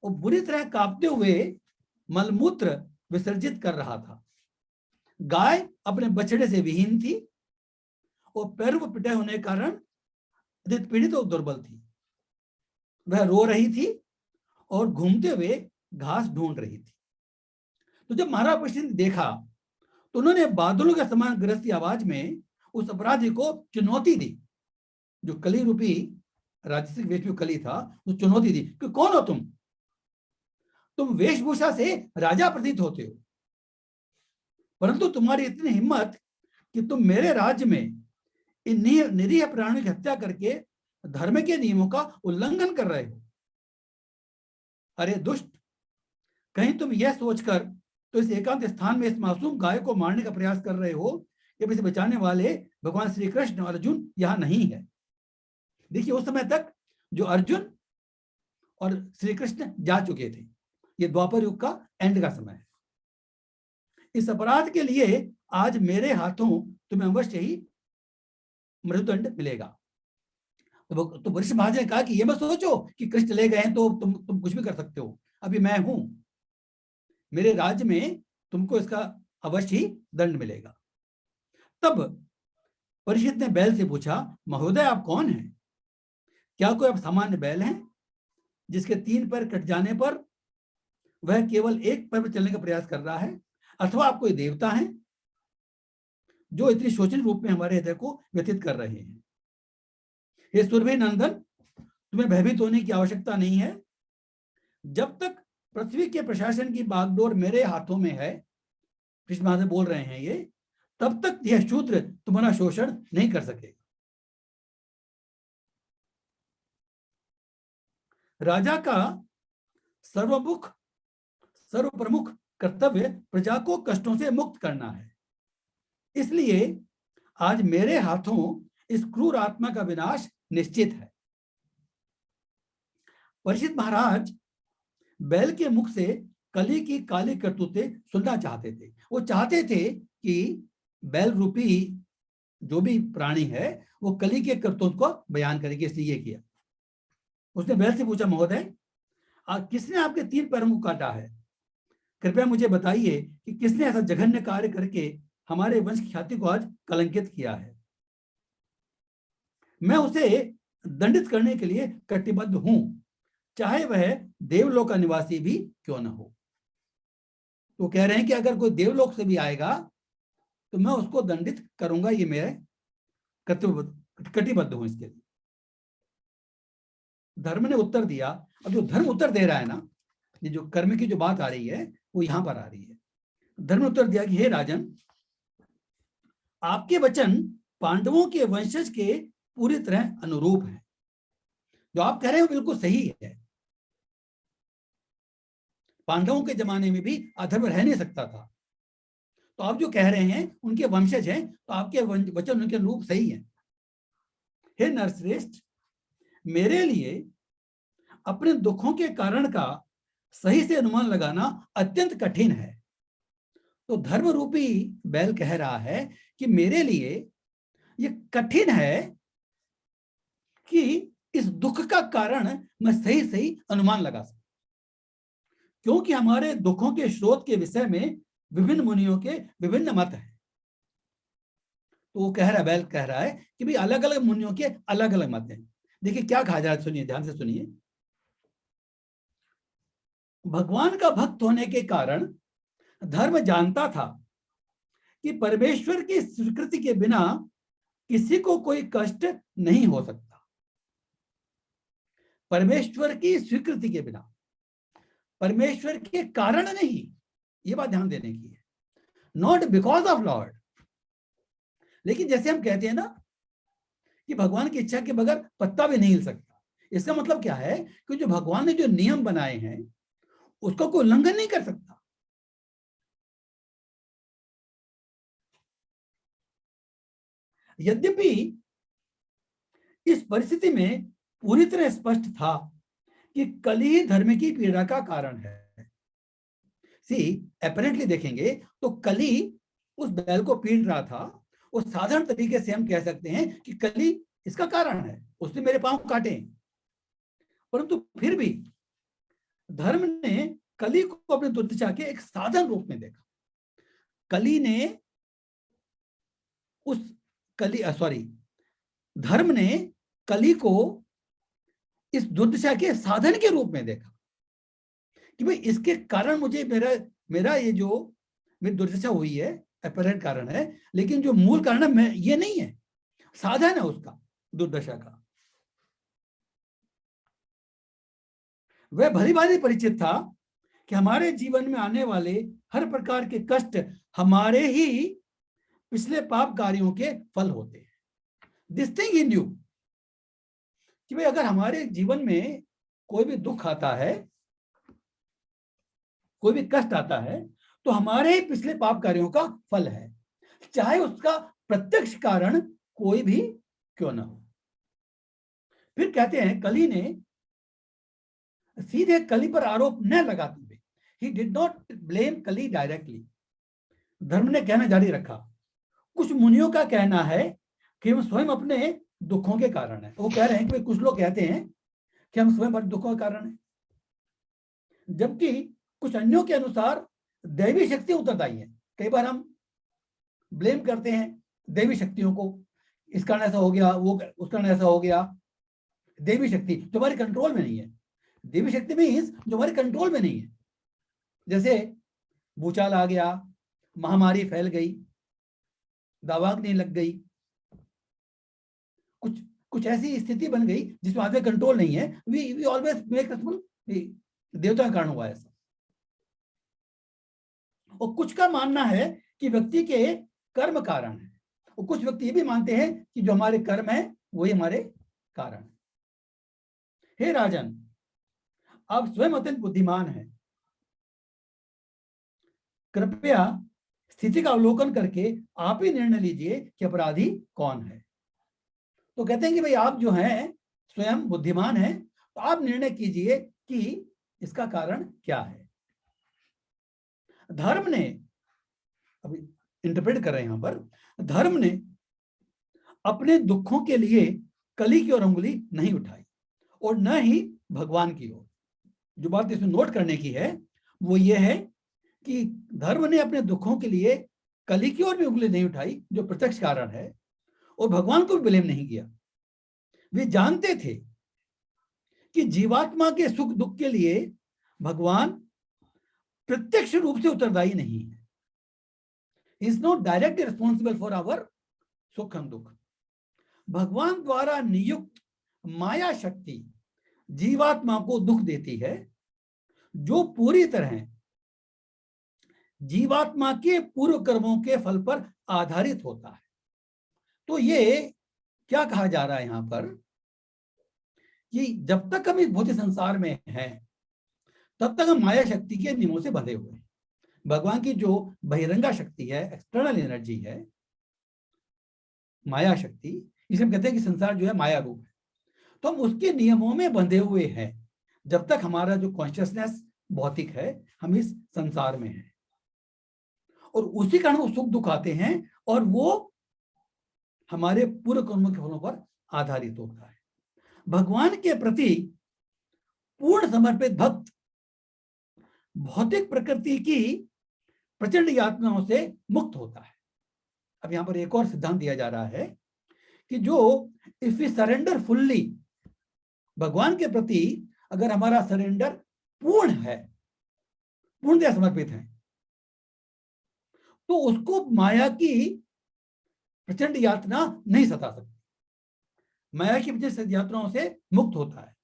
और बुरी तरह कांपते हुए मलमूत्र विसर्जित कर रहा था। गाय अपने बछड़े से विहीन थी और पैरों पर पिटे होने के कारण अधिक पीड़ित और दुर्बल थी। वह रो रही थी और घूमते हुए घास ढूंढ रही थी। तो जब महाराज परीक्षित ने देखा तो उन्होंने बादलों के समान गरजती आवाज में उस अपराधी को चुनौती दी। जो कली रूपी राजसिक वेश कली था, वो चुनौती दी कि कौन हो तुम वेशभूषा से राजा प्रतीत होते हो, परंतु तुम्हारी इतनी हिम्मत कि तुम मेरे राज्य में इन निरीह प्राणियों की हत्या करके धर्म के नियमों का उल्लंघन कर रहे हो। अरे दुष्ट, कहीं तुम यह सोचकर तो इस एकांत स्थान में इस मासूम गाय को मारने का प्रयास कर रहे हो कि इसे बचाने वाले भगवान श्री कृष्ण और अर्जुन यहाँ नहीं है। देखिए, उस समय तक जो अर्जुन और श्री कृष्ण जा चुके थे, ये द्वापर युग का एंड का समय है। इस अपराध के लिए आज मेरे हाथों तुम्हें अवश्य ही मृत्युदंड मिलेगा। तो वरिष्ठ महाराज ने कहा कि ये मत सोचो कि कृष्ण ले गए हैं तो तुम कुछ भी कर सकते हो। अभी मैं हूं, मेरे राज्य में तुमको इसका अवश्य ही दंड मिलेगा। तब परीक्षित ने बैल से पूछा, महोदय आप कौन हैं? क्या कोई आप सामान्य बैल हैं जिसके 3 पैर कट जाने पर वह केवल एक पैर पर चलने का प्रयास कर रहा है, अथवा आप कोई देवता हैं जो इतनी शोचनीय रूप में हमारे हृदय को व्यथित कर रहे हैं? हे सुरभि नंदन, तुम्हें भयभीत होने की आवश्यकता नहीं है। जब तक पृथ्वी के प्रशासन की बागडोर मेरे हाथों में है, कृष्ण महादेव बोल रहे हैं ये, तब तक यह शूद्र तुम्हारा शोषण नहीं कर सकेगा। राजा का सर्वप्रमुख कर्तव्य प्रजा को कष्टों से मुक्त करना है। इसलिए आज मेरे हाथों इस क्रूर आत्मा का विनाश निश्चित है। परीक्षित महाराज बैल के मुख से कली की काली करतूतें सुनना चाहते थे। वो चाहते थे कि बैल रूपी जो भी प्राणी है वो कली के करतूत को बयान करेगी, इसलिए ये किया। उसने बैल से पूछा, महोदय किसने आपके 3 पैरों को काटा है? कृपया मुझे बताइए कि किसने ऐसा जघन्य कार्य करके हमारे वंश की ख्याति को आज कलंकित किया है। मैं उसे दंडित करने के लिए कटिबद्ध हूं, चाहे वह देवलोक का निवासी भी क्यों न हो। तो कह रहे हैं कि अगर कोई देवलोक से भी आएगा तो मैं उसको दंडित करूंगा, ये मेरे कटिबद्ध हूं इसके लिए। धर्म ने उत्तर दिया। अब जो धर्म उत्तर दे रहा है ना, ये जो कर्म की जो बात आ रही है वो यहां पर आ रही है। धर्म ने उत्तर दिया कि हे राजन, आपके वचन पांडवों के वंशज के पूरी तरह अनुरूप है। जो आप कह रहे हो बिल्कुल सही है। पांडवों के जमाने में भी अधर्म रह नहीं सकता था। तो आप जो कह रहे हैं उनके वंशज हैं, तो आपके वचन उनके अनुरूप सही है। हे नरश्रेष्ठ, मेरे लिए अपने दुखों के कारण का सही से अनुमान लगाना अत्यंत कठिन है। तो धर्म रूपी बैल कह रहा है कि मेरे लिए ये कठिन है कि इस दुख का कारण मैं सही सही अनुमान लगा सकूं, क्योंकि हमारे दुखों के स्रोत के विषय में विभिन्न मुनियों के विभिन्न मत हैं। तो वो कह रहा है, बैल कह रहा है कि भाई अलग अलग मुनियों के अलग अलग मत हैं। देखिए क्या कहा जा रहा है, सुनिए, ध्यान से सुनिए। भगवान का भक्त होने के कारण धर्म जानता था कि परमेश्वर की स्वीकृति के बिना किसी को कोई कष्ट नहीं हो सकता। परमेश्वर की स्वीकृति के बिना, परमेश्वर के कारण नहीं, ये बात ध्यान देने की है। Not because of Lord. लेकिन जैसे हम कहते हैं ना कि भगवान की इच्छा के बगैर पत्ता भी नहीं हिल सकता। इसका मतलब क्या है कि जो भगवान ने जो नियम बनाए हैं उसका कोई उल्लंघन नहीं कर सकता। यद्यपि इस परिस्थिति में पूरी तरह स्पष्ट था कि कली धर्म की पीड़ा का कारण है। अपरेंटली देखेंगे तो कली उस बैल को पीड़ रहा था, और साधारण तरीके से हम कह सकते हैं कि कली इसका कारण है, उसने मेरे पांव काटे। परंतु फिर भी धर्म ने कली को अपने दुर्दशा के एक साधन रूप में देखा। कली ने धर्म ने कली को इस दुर्दशा के साधन के रूप में देखा कि भाई इसके कारण मुझे मेरा ये जो मेरी दुर्दशा हुई है अपरेंट कारण है, लेकिन जो मूल कारण है ये नहीं है, साधन है उसका दुर्दशा का। वह भली भांति परिचित था कि हमारे जीवन में आने वाले हर प्रकार के कष्ट हमारे ही पिछले पाप कार्यों के फल होते हैं। दिस थिंग ही न्यू कि भाई अगर हमारे जीवन में कोई भी दुख आता है, कोई भी कष्ट आता है, तो हमारे ही पिछले पाप कार्यों का फल है, चाहे उसका प्रत्यक्ष कारण कोई भी क्यों ना हो। फिर कहते हैं कली ने सीधे कली पर आरोप न लगाते हुए, he did not blame कली डायरेक्टली, धर्म ने कहना जारी रखा, कुछ मुनियों का कहना है कि हम स्वयं अपने दुखों के कारण है। वो कह रहे हैं कि कुछ लोग कहते हैं कि हम स्वयं अपने दुखों के कारण है, जबकि कुछ अन्यों के अनुसार दैवी शक्ति उत्तरदायी है। कई बार हम ब्लेम करते हैं दैवी शक्तियों को, इस कारण ऐसा हो गया, वो उस कारण ऐसा हो गया। देवी शक्ति जो हमारे कंट्रोल में नहीं है, देवी शक्ति मीन्स जो हमारे कंट्रोल में नहीं है, जैसे भूचाल आ गया, महामारी फैल गई, दावाग्नि लग गई, कुछ ऐसी स्थिति बन गई जिसमें आगे कंट्रोल नहीं है। वी ऑलवेज मेक देवता का कारण हुआ ऐसा। और कुछ का मानना है कि व्यक्ति के कर्म कारण है, और कुछ व्यक्ति ये भी मानते हैं कि जो हमारे कर्म है वही हमारे कारण है। हे राजन, आप स्वयं अत्यंत बुद्धिमान हैं, कृपया स्थिति का अवलोकन करके आप ही निर्णय लीजिए कि अपराधी कौन है। तो कहते हैं कि भाई आप जो हैं स्वयं बुद्धिमान हैं, तो आप निर्णय कीजिए कि इसका कारण क्या है। धर्म ने, अभी इंटरप्रेट कर रहे हैं यहां पर, धर्म ने अपने दुखों के लिए कली की ओर उंगली नहीं उठाई और न ही भगवान की ओर। जो बात इसमें नोट करने की है वो ये है कि धर्म ने अपने दुखों के लिए कली की ओर भी उंगली नहीं उठाई, जो प्रत्यक्ष कारण है, और भगवान को भी ब्लेम नहीं किया। वे जानते थे कि जीवात्मा के सुख दुख के लिए भगवान प्रत्यक्ष रूप से उत्तरदायी नहीं है। He is not directly responsible for our सुख एवं दुख। भगवान द्वारा नियुक्त माया शक्ति जीवात्मा को दुख देती है, जो पूरी तरह जीवात्मा के पूर्व कर्मों के फल पर आधारित होता है। तो ये क्या कहा जा रहा है यहां पर कि जब तक हम इस भौतिक संसार में हैं, तब तक हम माया शक्ति के नियमों से बंधे हुए हैं। भगवान की जो बहिरंगा शक्ति है, एक्सटर्नल एनर्जी है, माया शक्ति, इसे हम कहते हैं कि संसार जो है माया रूप है, तो हम उसके नियमों में बंधे हुए हैं जब तक हमारा जो कॉन्शियसनेस भौतिक है, हम इस संसार में हैं, और उसी कारण वो सुख दुख आते हैं, और वो हमारे पूर्व कर्मों के फलों पर आधारित होता है। भगवान के प्रति पूर्ण समर्पित भक्त भौतिक प्रकृति की प्रचंड यातनाओं से मुक्त होता है। अब यहां पर एक और सिद्धांत दिया जा रहा है कि जो इफ वी सरेंडर फुल्ली, भगवान के प्रति अगर हमारा सरेंडर पूर्ण है, पूर्णतः समर्पित है, तो उसको माया की प्रचंड यातना नहीं सता सकती, माया की प्रचंड यातनाओं से मुक्त होता है।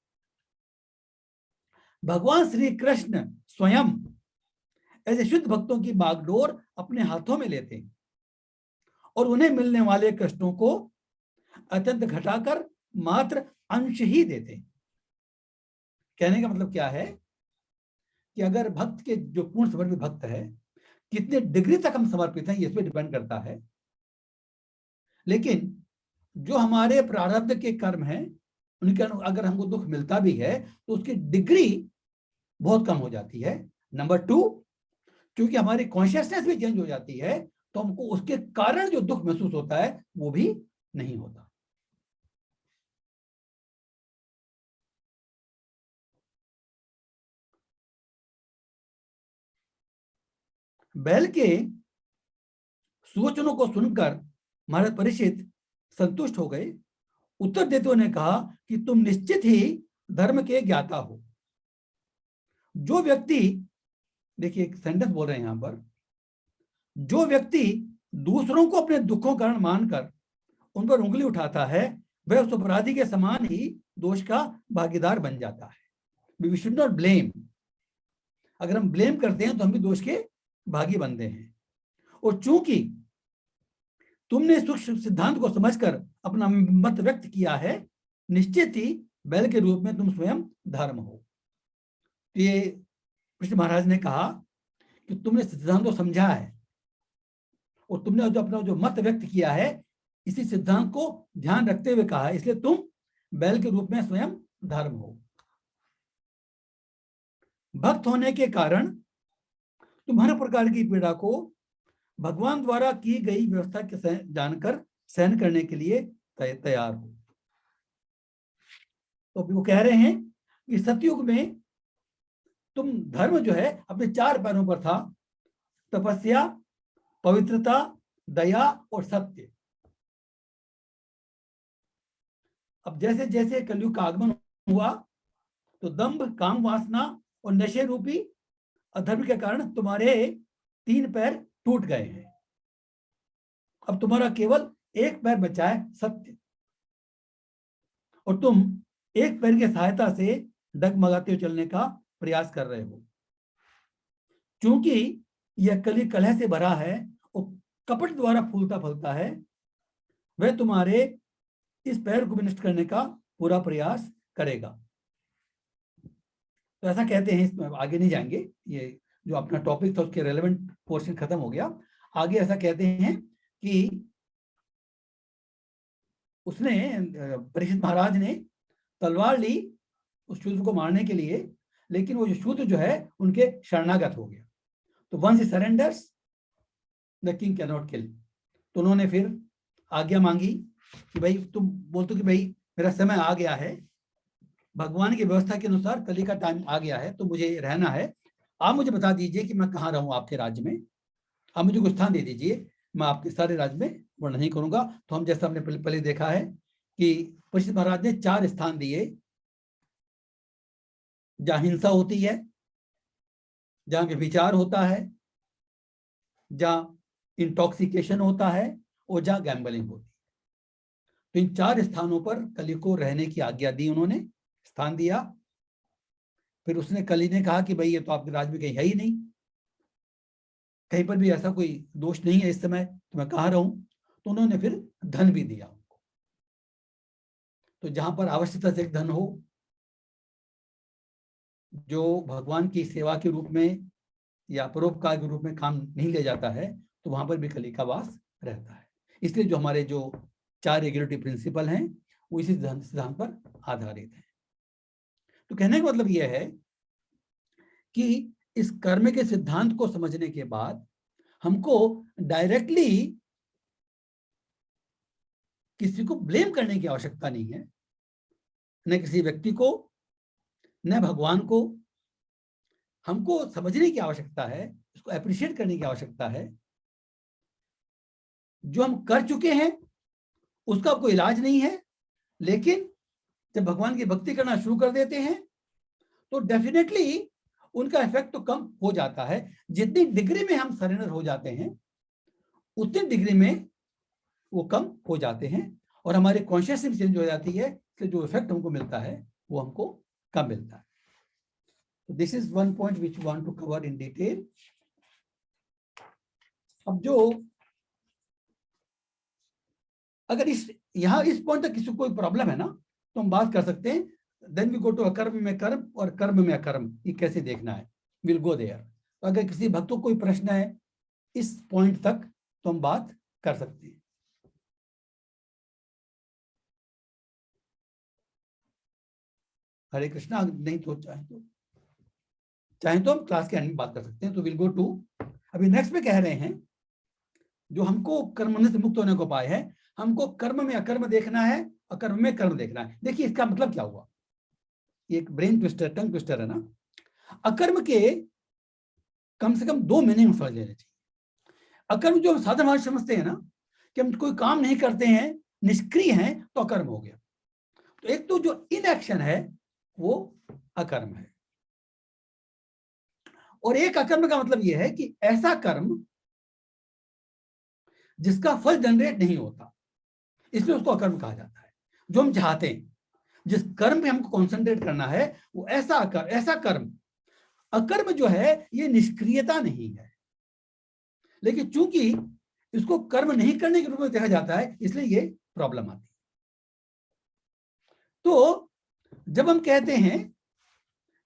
भगवान श्री कृष्ण स्वयं ऐसे शुद्ध भक्तों की बागडोर अपने हाथों में लेते हैं और उन्हें मिलने वाले कष्टों को अत्यंत घटाकर मात्र अंश ही देते हैं। कहने का मतलब क्या है कि अगर भक्त के जो पूर्ण समर्पित भक्त है कितने डिग्री तक हम समर्पित हैं, ये इस पे डिपेंड करता है। लेकिन जो हमारे प्रारब्ध के कर्म हैं उनके अगर हमको दुख मिलता भी है तो उसकी डिग्री बहुत कम हो जाती है। नंबर 2, क्योंकि हमारी कॉन्शियसनेस भी चेंज हो जाती है तो हमको उसके कारण जो दुख महसूस होता है वो भी नहीं होता। बैल के सुवचनों को सुनकर महाराज परीक्षित संतुष्ट हो गए। उत्तर देते हुए कहा कि तुम निश्चित ही धर्म के ज्ञाता हो। जो व्यक्ति, देखिए एक सेंटेंस बोल रहे हैं यहां पर, जो व्यक्ति दूसरों को अपने दुखों कारण मानकर उन पर उंगली उठाता है वह उस अपराधी के समान ही दोष का भागीदार बन जाता है। We should not blame. अगर हम ब्लेम करते हैं तो हम भी दोष के भागी बनते हैं। और चूंकि तुमने सूक्ष्म सिद्धांत को समझकर अपना मत व्यक्त किया है, निश्चित ही बैल के रूप में तुम स्वयं धर्म हो। ये कृष्ण महाराज ने कहा कि तुमने सिद्धांत को समझा है और तुमने जो अपना जो मत व्यक्त किया है इसी सिद्धांत को ध्यान रखते हुए कहा है, इसलिए तुम बैल के रूप में स्वयं धर्म हो। भक्त होने के कारण तुम हर प्रकार की पीड़ा को भगवान द्वारा की गई व्यवस्था के जानकर सहन करने के लिए तैयार हो। तो वो कह रहे हैं कि सतयुग में तुम धर्म जो है अपने 4 पैरों पर था, तपस्या, पवित्रता, दया और सत्य। अब जैसे जैसे कलयुग का आगमन हुआ तो दंभ, काम वासना और नशे रूपी अधर्म के कारण तुम्हारे 3 पैर टूट गए हैं। अब तुम्हारा केवल एक पैर बचा है, सत्य, और तुम एक पैर की सहायता से डगमगाते हुए चलने का प्रयास कर रहे हो। क्योंकि यह कली कलह से भरा है और कपट द्वारा फूलता फलता है, वह तुम्हारे इस पैर को नष्ट करने का पूरा प्रयास करेगा। तो ऐसा कहते हैं, इसमें आगे नहीं जाएंगे, ये जो अपना टॉपिक था उसके रेलेवेंट पोर्शन खत्म हो गया। आगे ऐसा कहते हैं कि उसने, परीक्षित महाराज ने तलवार ली उस शूद्र को मारने के लिए, लेकिन वो जो शूद्र जो है उनके शरणागत हो गया। तो once he surrenders the king can not kill. तो उन्होंने फिर आज्ञा मांगी कि भाई तुम बोलते हो कि भाई मेरा समय आ गया है, भगवान की व्यवस्था के अनुसार कली का टाइम आ गया है, तो मुझे रहना है। आप मुझे बता दीजिए कि मैं कहाँ रहूं आपके राज्य में, आप मुझे कुछ स्थान दे दीजिए, मैं आपके सारे राज्य में वर्णन नहीं करूंगा। तो हम जैसा हमने पहले देखा है कि परीक्षित महाराज ने 4 स्थान दिए, जहां हिंसा होती है, जहां व्यभिचार होता है, जहां इंटॉक्सिकेशन होता है और जहां गैम्बलिंग होती है। तो इन 4 स्थानों पर कली को रहने की आज्ञा दी, उन्होंने स्थान दिया। फिर उसने, कली ने कहा कि भाई ये तो आपके राज्य में कहीं है ही नहीं, कहीं पर भी ऐसा कोई दोष नहीं है इस समय, तो मैं कहाँ रहूं। तो उन्होंने फिर धन भी दिया उनको। तो जहां पर आवश्यकता से धन हो, जो भगवान की सेवा के रूप में या परोपकार के रूप में काम नहीं ले जाता है, तो वहां पर भी कली का वास रहता है। इसलिए जो हमारे जो 4 रेगुलेटरी प्रिंसिपल हैं वो इसी सिद्धांत पर आधारित है। तो कहने का मतलब यह है कि इस कर्म के सिद्धांत को समझने के बाद हमको डायरेक्टली किसी को ब्लेम करने की आवश्यकता नहीं है, न किसी व्यक्ति को, न भगवान को। हमको समझने की आवश्यकता है, इसको अप्रिशिएट करने की आवश्यकता है। जो हम कर चुके हैं उसका कोई इलाज नहीं है, लेकिन जब भगवान की भक्ति करना शुरू कर देते हैं तो डेफिनेटली उनका इफेक्ट तो कम हो जाता है। जितनी डिग्री में हम सरेंडर हो जाते हैं उतनी डिग्री में वो कम हो जाते हैं और हमारी कॉन्शियसनेस चेंज हो जाती है, इसलिए जो इफेक्ट हमको मिलता है वो हमको कम मिलता है। This is one point which want to cover in detail. अब जो अगर इस पॉइंट तक किसी को कोई प्रॉब्लम है ना, तो हम बात कर सकते हैं। देन वी गो टू अकर्म में कर्म और कर्म में अकर्म, ये कैसे देखना है। Will go there. तो अगर किसी भक्त को कोई प्रश्न है इस पॉइंट तक तो हम बात कर सकते हैं। हरे कृष्णा। नहीं तो चाहे तो हम क्लास के एंड में बात कर सकते हैं। तो विल गो टू, अभी नेक्स्ट में कह रहे हैं जो हमको कर्म से मुक्त होने को उपाय है, हमको कर्म में अकर्म देखना है, अकर्म में कर्म देखना है। देखिए इसका मतलब क्या हुआ, ये एक ब्रेन ट्विस्टर, टंग ट्विस्टर है ना। अकर्म के कम से कम दो मीनिंग समझ लेने चाहिए। अकर्म जो हम साधारण भाषा समझते हैं ना कि हम कोई काम नहीं करते हैं, निष्क्रिय हैं, तो अकर्म हो गया। तो एक तो जो इनएक्शन है वो अकर्म है, और एक अकर्म का मतलब यह है कि ऐसा कर्म जिसका फल जनरेट नहीं होता, इसलिए उसको अकर्म कहा जाता है। जो हम चाहते हैं, जिस कर्म पे हमको कॉन्सेंट्रेट करना है, वो ऐसा कर्म, अकर्म जो है ये निष्क्रियता नहीं है, लेकिन चूंकि इसको कर्म नहीं करने के रूप में देखा जाता है इसलिए ये प्रॉब्लम आती है। तो जब हम कहते हैं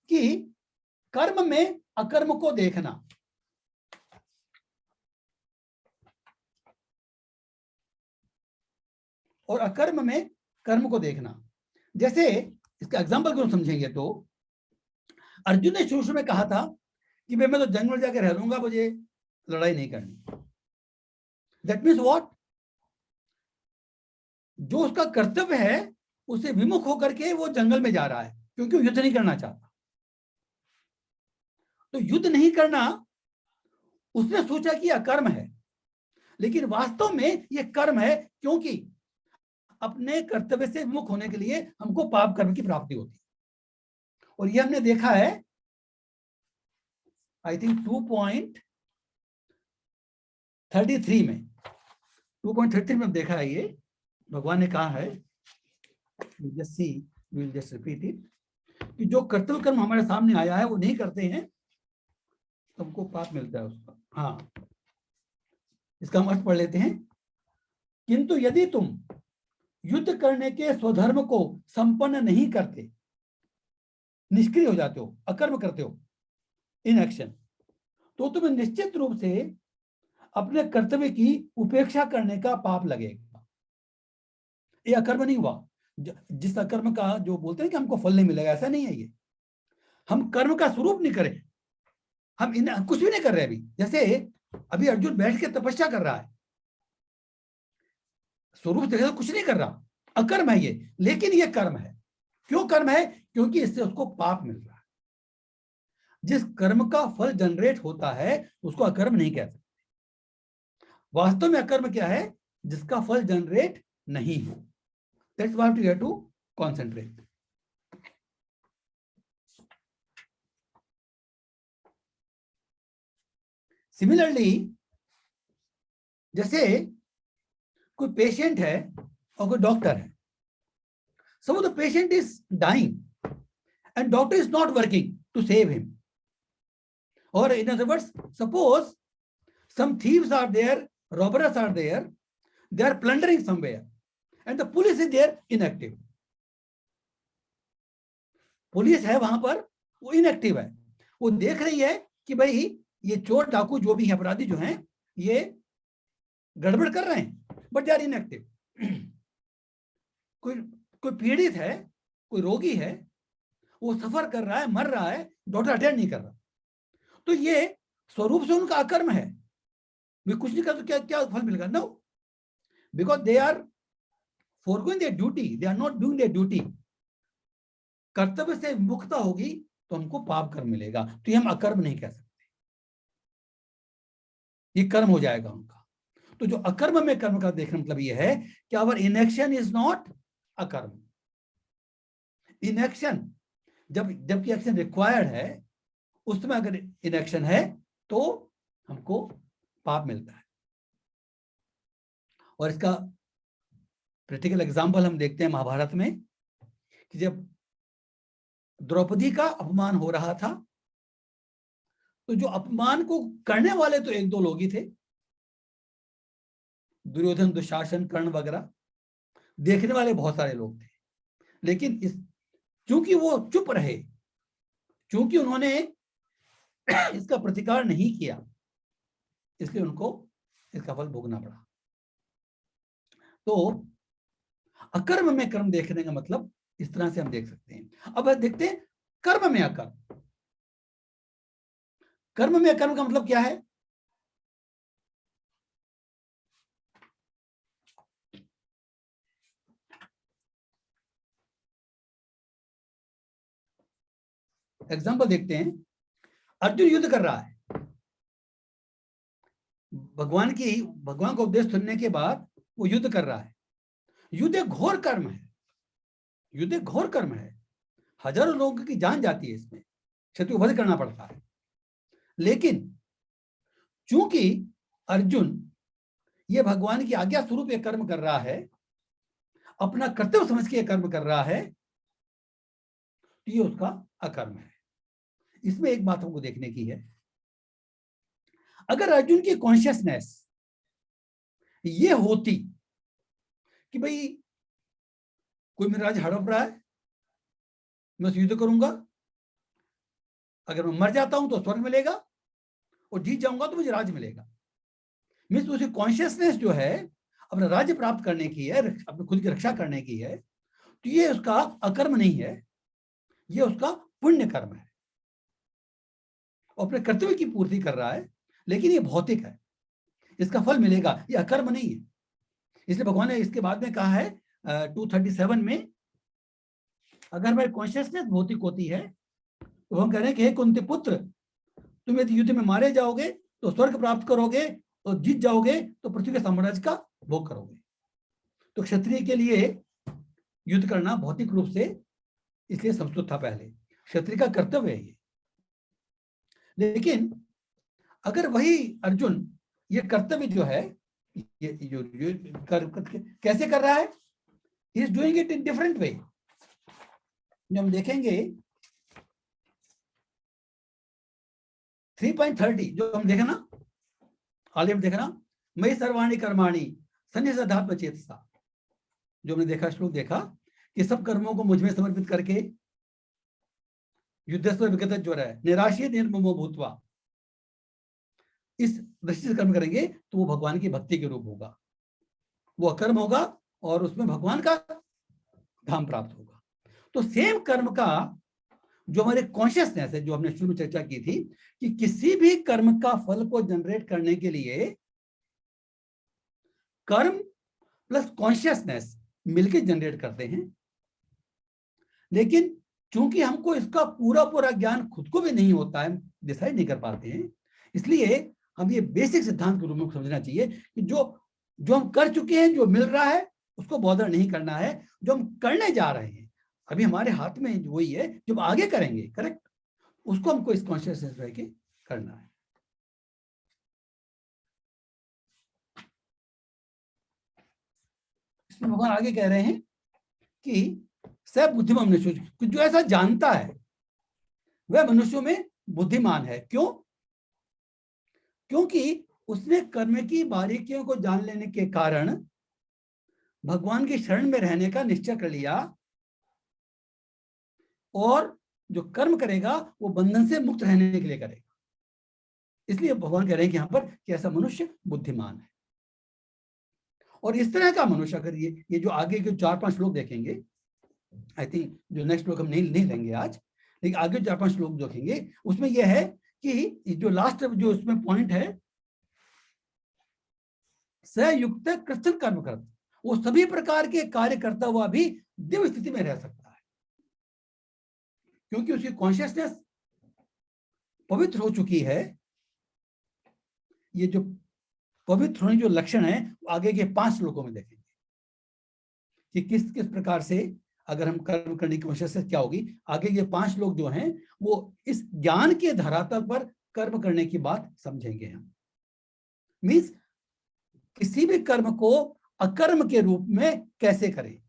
कि कर्म में अकर्म को देखना, और अकर्म में कर्म को देखना, जैसे इसका एग्जांपल क्यों समझेंगे तो अर्जुन ने शुरू में कहा था कि भाई मैं तो जंगल में जाकर रह लूंगा, मुझे लड़ाई नहीं करनी। दैट मीन्स व्हाट, जो उसका कर्तव्य है उसे विमुख होकर के वो जंगल में जा रहा है क्योंकि वो युद्ध नहीं करना चाहता। तो युद्ध नहीं करना उसने सोचा कि अकर्म है, लेकिन वास्तव में यह कर्म है, क्योंकि अपने कर्तव्य से विमुख होने के लिए हमको पाप कर्म की प्राप्ति होती है। और ये हमने देखा है आई थिंक 2.33 में 2.33 में देखा है, ये भगवान ने कहा है, जस्ट रिपीट इट, कि जो कर्तव्य कर्म हमारे सामने आया है वो नहीं करते हैं तो हमको पाप मिलता है उसका। हाँ, इसका हम अर्थ पढ़ लेते हैं। किंतु यदि तुम युद्ध करने के स्वधर्म को संपन्न नहीं करते, निष्क्रिय हो जाते हो, अकर्म करते हो, इन एक्शन, तो तुम्हें निश्चित रूप से अपने कर्तव्य की उपेक्षा करने का पाप लगेगा। ये अकर्म नहीं हुआ। जिस अकर्म का जो बोलते हैं कि हमको फल नहीं मिलेगा, ऐसा नहीं है। ये हम कर्म का स्वरूप नहीं करें, हम कुछ भी नहीं कर रहे अभी। जैसे अभी अर्जुन बैठ के तपस्या कर रहा है, स्वरूप देखे तो कुछ नहीं कर रहा, अकर्म है ये, लेकिन ये कर्म है। क्यों कर्म है? क्योंकि इससे उसको पाप मिल रहा है। जिस कर्म का फल जनरेट होता है उसको अकर्म नहीं कह सकते। वास्तव में अकर्म क्या है? जिसका फल जनरेट नहीं हो। That's what you have to concentrate. Similarly, जैसे कोई पेशेंट है और कोई डॉक्टर है, suppose the patient is dying and doctor is not working to save him, or in other words, suppose some thieves are there, robbers are there, they are plundering somewhere and the police is there inactive. Police है वहां पर, वो inactive है, वो देख रही है कि भाई ये चोर डाकू जो भी है, अपराधी जो हैं, ये गड़बड़ कर रहे हैं, बट दे आर इनएक्टिव। कोई पीड़ित है, कोई रोगी है, वो सफर कर रहा है, मर रहा है, डॉक्टर अटेंड नहीं कर रहा, तो ये स्वरूप से उनका अकर्म है। वे कुछ नहीं कर तो क्या फल मिलेगा? No, because they are forgoing their duty, they are not doing their duty. कर्तव्य से मुक्ता होगी तो हमको पाप कर्म मिलेगा, तो ये हम अकर्म नहीं कह सकते, ये कर्म हो जाएगा उनका। तो जो अकर्म में कर्म का देखने मतलब ये है कि आवर इनएक्शन इज नॉट अकर्म। इनएक्शन जबकि एक्शन रिक्वायर्ड है, उस समय अगर इनएक्शन है तो हमको पाप मिलता है। और इसका प्रैक्टिकल एग्जांपल हम देखते हैं महाभारत में, कि जब द्रौपदी का अपमान हो रहा था, तो जो अपमान को करने वाले तो एक दो लोग ही थे, दुर्योधन, दुशासन, कर्ण वगैरह, देखने वाले बहुत सारे लोग थे। लेकिन चूंकि वो चुप रहे, चूंकि उन्होंने इसका प्रतिकार नहीं किया, इसलिए उनको इसका फल भोगना पड़ा। तो अकर्म में कर्म देखने का मतलब इस तरह से हम देख सकते हैं। अब देखते हैं कर्म में अकर्म। कर्म में अकर्म का मतलब क्या है? एग्जाम्पल देखते हैं। अर्जुन युद्ध कर रहा है, भगवान का उपदेश सुनने के बाद वो युद्ध कर रहा है। युद्ध एक घोर कर्म है, युद्ध एक घोर कर्म है, हजारों लोगों की जान जाती है इसमें, शत्रु वध करना पड़ता है। लेकिन चूंकि अर्जुन ये भगवान की आज्ञा स्वरूप ये कर्म कर रहा है, अपना कर्तव्य समझ के कर्म कर रहा है, तो ये उसका अकर्म है। इसमें एक बात हमको देखने की है, अगर अर्जुन की कॉन्शियसनेस ये होती कि भाई कोई मेरा राज्य हड़प रहा है, मैं युद्ध करूंगा, अगर मैं मर जाता हूं तो स्वर्ग मिलेगा और जीत जाऊंगा तो मुझे राज्य मिलेगा। मीन्स उसकी कॉन्शियसनेस जो है अपना राज्य प्राप्त करने की है, अपने खुद की रक्षा करने की है, तो ये उसका अकर्म नहीं है, ये उसका पुण्य कर्म है। अपने कर्तव्य की पूर्ति कर रहा है, लेकिन ये भौतिक है, इसका फल मिलेगा, ये अकर्म नहीं है। इसलिए भगवान ने इसके बाद में कहा है 237 में, अगर मेरी कॉन्शियसनेस भौतिक होती है तो हम कह रहे हैं कि हे कुंती पुत्र, तुम यदि युद्ध में मारे जाओगे तो स्वर्ग प्राप्त करोगे, और जीत जाओगे तो पृथ्वी के साम्राज्य का भोग करोगे। तो क्षत्रिय के लिए युद्ध करना भौतिक रूप से इसलिए संस्तुत था, पहले क्षत्रिय का कर्तव्य है ये। लेकिन अगर वही अर्जुन ये कर्तव्य जो है ये जो कैसे कर रहा है, he is doing it in different way. जो हम देखेंगे 3.30 जो हम देखे ना, हाल में देखा ना, मई सर्वाणी कर्माणी सन्निधत्तात्म चेतसा, जो हमने देखा, श्लोक देखा कि सब कर्मों को मुझ में समर्पित करके युद्धस्व विगत ज्वर है निराशी निर्ममो भूतवा, इस दृष्टि से कर्म करेंगे तो वो भगवान की भक्ति के रूप होगा, वो अकर्म होगा और उसमें भगवान का धाम प्राप्त होगा। तो सेम कर्म का जो हमारे कॉन्शियसनेस है, जो हमने शुरू में चर्चा की थी कि किसी भी कर्म का फल को जनरेट करने के लिए कर्म प्लस कॉन्शियसनेस मिलकर जनरेट करते हैं। लेकिन चूंकि हमको इसका पूरा ज्ञान खुद को भी नहीं होता है, डिसाइड नहीं कर पाते हैं, इसलिए हम ये बेसिक सिद्धांत के रूप में समझना चाहिए कि जो हम कर चुके हैं, जो मिल रहा है उसको बॉदर नहीं करना है, जो हम करने जा रहे हैं अभी हमारे हाथ में वही है, जो हम आगे करेंगे करेक्ट, उसको हमको इस कॉन्शियसनेस रह के करना है। इसमें भगवान आगे कह रहे हैं कि सब बुद्धिमान मनुष्य, जो ऐसा जानता है वह मनुष्यों में बुद्धिमान है। क्यों? क्योंकि उसने कर्म की बारीकियों को जान लेने के कारण भगवान की शरण में रहने का निश्चय कर लिया, और जो कर्म करेगा वो बंधन से मुक्त रहने के लिए करेगा। इसलिए भगवान कह रहे हैं कि यहां पर कि ऐसा मनुष्य बुद्धिमान है। और इस तरह का मनुष्य, अगर ये जो आगे के 4-5 श्लोक देखेंगे, आई थिंक जो नेक्स्ट श्लोक हम नहीं लेंगे आज, लेकिन आगे 4-5 श्लोक देखेंगे, उसमें यह है कि जो लास्ट जो उसमें पॉइंट है, सयुक्त कृष्ण कर्म करता, वो सभी प्रकार के कार्य करता हुआ भी दिव्य स्थिति में रह सकता है, क्योंकि उसकी कॉन्शियसनेस पवित्र हो चुकी है। ये जो पवित्र होने जो लक्षण है आगे के 5 श्लोकों में देखेंगे कि किस किस प्रकार से अगर हम कर्म करने की कॉन्शियसनेस क्या होगी। आगे के 5 श्लोक जो हैं वो इस ज्ञान के धरातल पर कर्म करने की बात समझेंगे हम। मीन्स किसी भी कर्म को अकर्म के रूप में कैसे करें,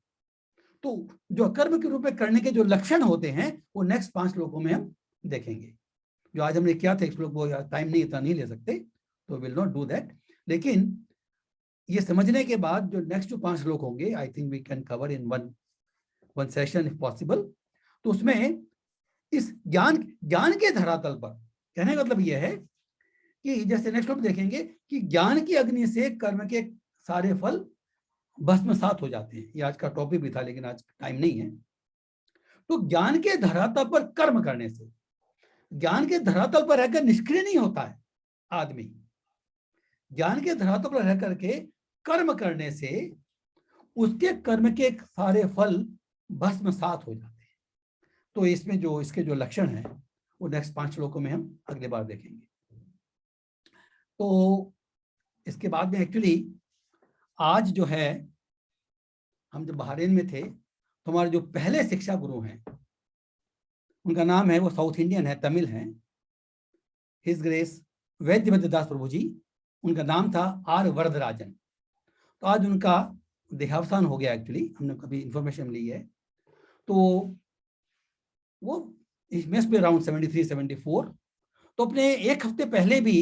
तो जो अकर्म के रूप में करने के जो लक्षण होते हैं वो नेक्स्ट 5 श्लोकों में हम देखेंगे। जो आज हमने किया था एक श्लोक, वो टाइम नहीं इतना नहीं ले सकते, तो विल नॉट डू दैट। लेकिन ये समझने के बाद जो नेक्स्ट जो 5 श्लोक होंगे, I think we can cover in one session if possible. तो उसमें इस ज्ञान के धरातल पर कहने का मतलब यह है कि जैसे नेक्स्ट में देखेंगे कि ज्ञान की अग्नि से कर्म के सारे फल भस्मसात हो जाते हैं। ये आज का टॉपिक भी था, लेकिन आज टाइम नहीं है। तो ज्ञान के धरातल पर कर्म करने से, ज्ञान के धरातल पर रहकर निष्क्रिय नहीं होता है आदमी। ज्ञान के धरातल पर रह करके कर्म करने से उसके कर्म के सारे फल भस्मसात हो जाते हैं। तो इसमें जो इसके जो लक्षण हैं वो नेक्स्ट 5 श्लोकों में हम अगले बार देखेंगे। तो इसके बाद में एक्चुअली आज जो है, हम जब बहरीन में थे तो हमारे जो पहले शिक्षा गुरु हैं, उनका नाम है, वो साउथ इंडियन है, तमिल हैं, हिज ग्रेस वैद्य दास प्रभु जी। उनका नाम था आर वरदराजन। तो आज उनका देहावसान हो गया। एक्चुअली हमने कभी इंफॉर्मेशन ली है, तो वो मस्ट बी अराउंड 73-74। तो अपने एक हफ्ते पहले भी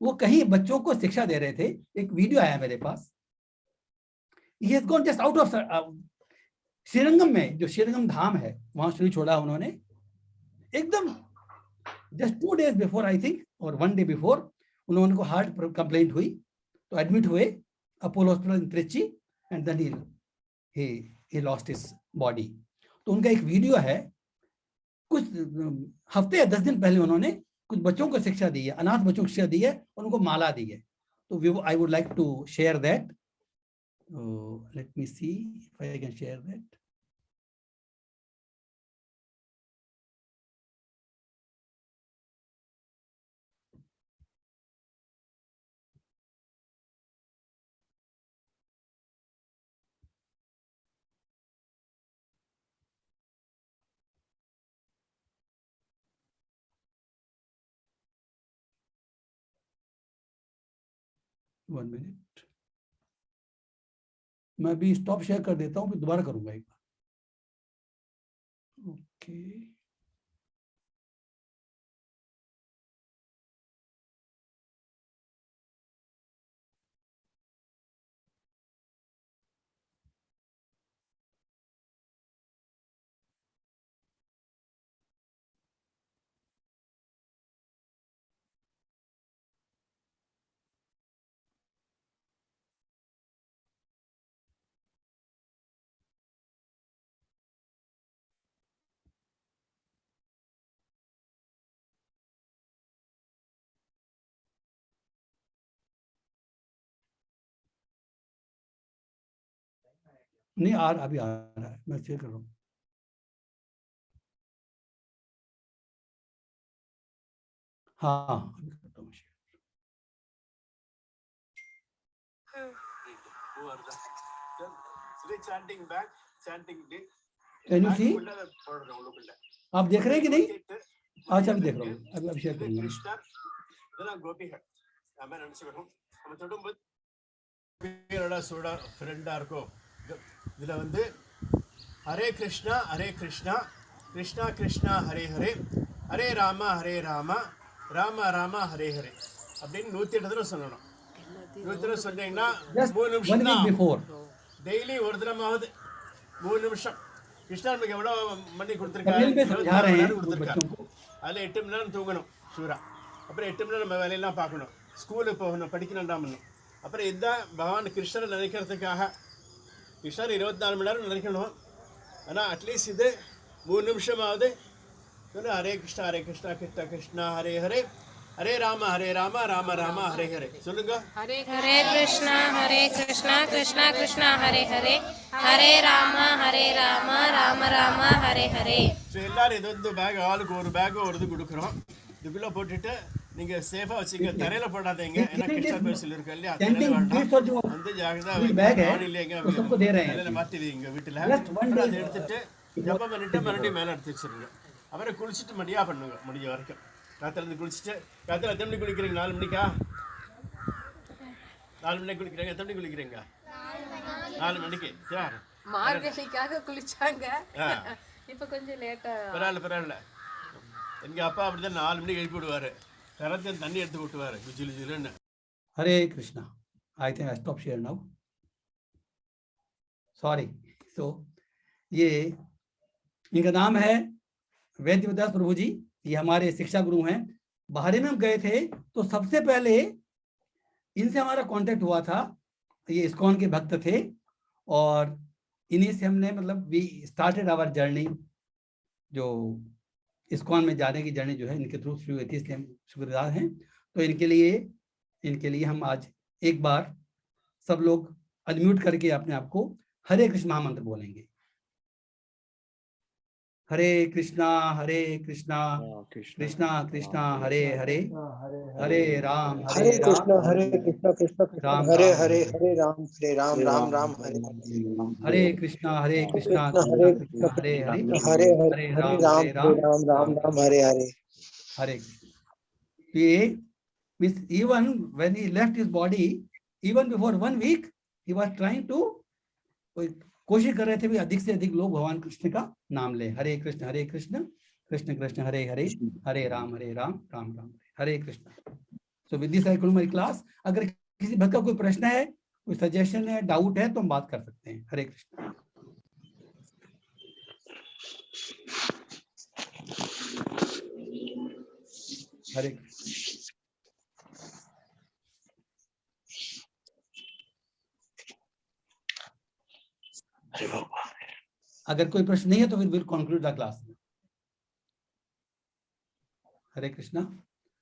वो कहीं बच्चों को शिक्षा दे रहे थे। एक वीडियो आया मेरे पास। He has gone just out of Srirangam में, जो श्रीरंगम धाम है, वहां शुरू छोड़ा उन्होंने। एकदम just 2 days before, I think, और 1 day बिफोर, उन्होंने को हार्ट कंप्लेंट हुई, तो एडमिट हुए Apollo hospital in Trichy, and then he lost his body। तो उनका एक वीडियो है, कुछ हफ्ते या 10 दिन पहले उन्होंने कुछ बच्चों को शिक्षा दी है, अनाथ बच्चों को शिक्षा दी है, और उनको माला दी है। तो I would like to share that. Let me see if I can share that. One minute. मैं भी स्टॉप शेयर कर देता हूँ, फिर दोबारा करूंगा एक बार। ओके, नहीं अभी आ रहा है, मैं शेयर कर रहा हूँ। हाँ, अभी करता हूँ शेयर। Can you see? आप देख रहे हैं कि नहीं? अच्छा, अभी देख रहा हूँ, अभी शेयर करूंगा। இதுல வந்து ஹரே கிருஷ்ணா கிருஷ்ணா கிருஷ்ணா ஹரே ஹரே ஹரே ராமா ராம ராம ஹரே ஹரே அப்படின்னு 108 தடவை சொல்லணும். 108 தடவை சொன்னீங்கன்னா 3 நிமிஷம் தான். டெய்லி ஒரு தடவையாவது 3 நிமிஷம். கிருஷ்ணா நமக்கு எவ்வளவு மணி கொடுத்துருக்காரு? 24 மணி நேரம் கொடுத்துருக்காரு. அதில் 8 மணி நேரம் தூங்கணும் ஷூரா. அப்புறம் 8 மணி நேரம் நம்ம வேலையெல்லாம் பார்க்கணும், ஸ்கூலுக்கு போகணும், படிக்கணும்டா பண்ணணும். அப்புறம் இதுதான் பகவான் கிருஷ்ணரை நினைக்கிறதுக்காக. கிருஷ்ணர் 24 மணி நேரம் நினைக்கணும், ஆனால் அட்லீஸ்ட் இது 3 நிமிஷமாவது ஹரே கிருஷ்ணா கிருஷ்ணா கிருஷ்ணா ஹரே ஹரே ஹரே ராம ராம ராம ஹரே ஹரே சொல்லுங்க. ஹரே கிருஷ்ணா கிருஷ்ணா கிருஷ்ணா ஹரே ஹரே ஹரே ராம ராம ராம ஹரே ஹரே. ஸோ எல்லாரும் இது வந்து பேக், ஆளுக்கு ஒரு பேக் ஒரு இது கொடுக்குறோம். இதுக்குள்ளே போட்டுட்டு நீங்க சேஃபா வச்சுங்க, தரையில போடாதீங்க. ஏன்னா கிருஷ்ணா பேசல் இருக்கு இல்லையா, தரையில வேண்டாம். வந்து ஜாகிரதா மாட்டி வைங்க வீட்டுல. அதை எடுத்துட்டு ஜப்பம் பண்ணிட்டு மறுபடியும் மேலே எடுத்து வச்சிருங்க. அப்புறம் குளிச்சுட்டு மடியா பண்ணுங்க முடிஞ்ச வரைக்கும். ராத்திரி இருந்து குளிச்சுட்டு, ராத்திரி எத்தனை மணிக்கு குளிக்கிறீங்க? 4 மணிக்கா? 4 மணிக்கு குளிக்கிறீங்க? எத்தனை மணிக்கு குளிக்கிறீங்க? 4 மணிக்கு. சரி, மார்கழிக்காக குளிச்சாங்க, இப்ப கொஞ்சம் லேட்டா. பரவாயில்ல. எங்க அப்பா அப்படிதான் 4 மணிக்கு எழுப்பி விடுவாரு, கரத்தை தண்ணி எடுத்து விட்டுவாரு ஜிலு ஜிலுன்னு. Hare Krishna. I think I stop share now, sorry. So ये इनका नाम है वैद्य दास प्रभु जी। ये हमारे शिक्षा गुरु हैं, बाहर में हम गए थे तो सबसे पहले इनसे हमारा कांटेक्ट हुआ था। ये इस्कॉन के भक्त थे और इन्हीं से हमने मतलब वी स्टार्टेड आवर जर्नी, जो इस्कॉन में जाने की जर्नी जो है इनके थ्रू शुरू हुई थी, इसलिए हम शुक्रगुजार हैं। तो इनके लिए हम आज एक बार सब लोग अनम्यूट करके अपने आप को हरे कृष्ण महामंत्र बोलेंगे। हरे कृष्णा कृष्णा कृष्णा हरे हरे, हरे राम हरे कृष्णा कृष्णा कृष्ण राम हरे राम हरे, हरे राम राम राम हरे हरे कृष्णा कृष्णा हरे कृष्णा हरे हरे, हरे हरे राम राम राम हरे हरे। हरे कृष्ण। ये means even when he left his body, even before 1 week, he was trying to, कोशिश कर रहे थे भी अधिक से अधिक लोग भगवान कृष्ण का नाम ले। Hare Krishna Krishna Krishna Hare Hare, Hare Ram Ram Ram Hare Krishna. So with this I close my class. अगर किसी भक्त का कोई प्रश्न है, कोई सजेशन है, डाउट है तो हम बात कर सकते हैं। हरे कृष्ण। हरे कृष्ण। अगर कोई प्रश्न नहीं है तो फिर will conclude the class. Hare Krishna.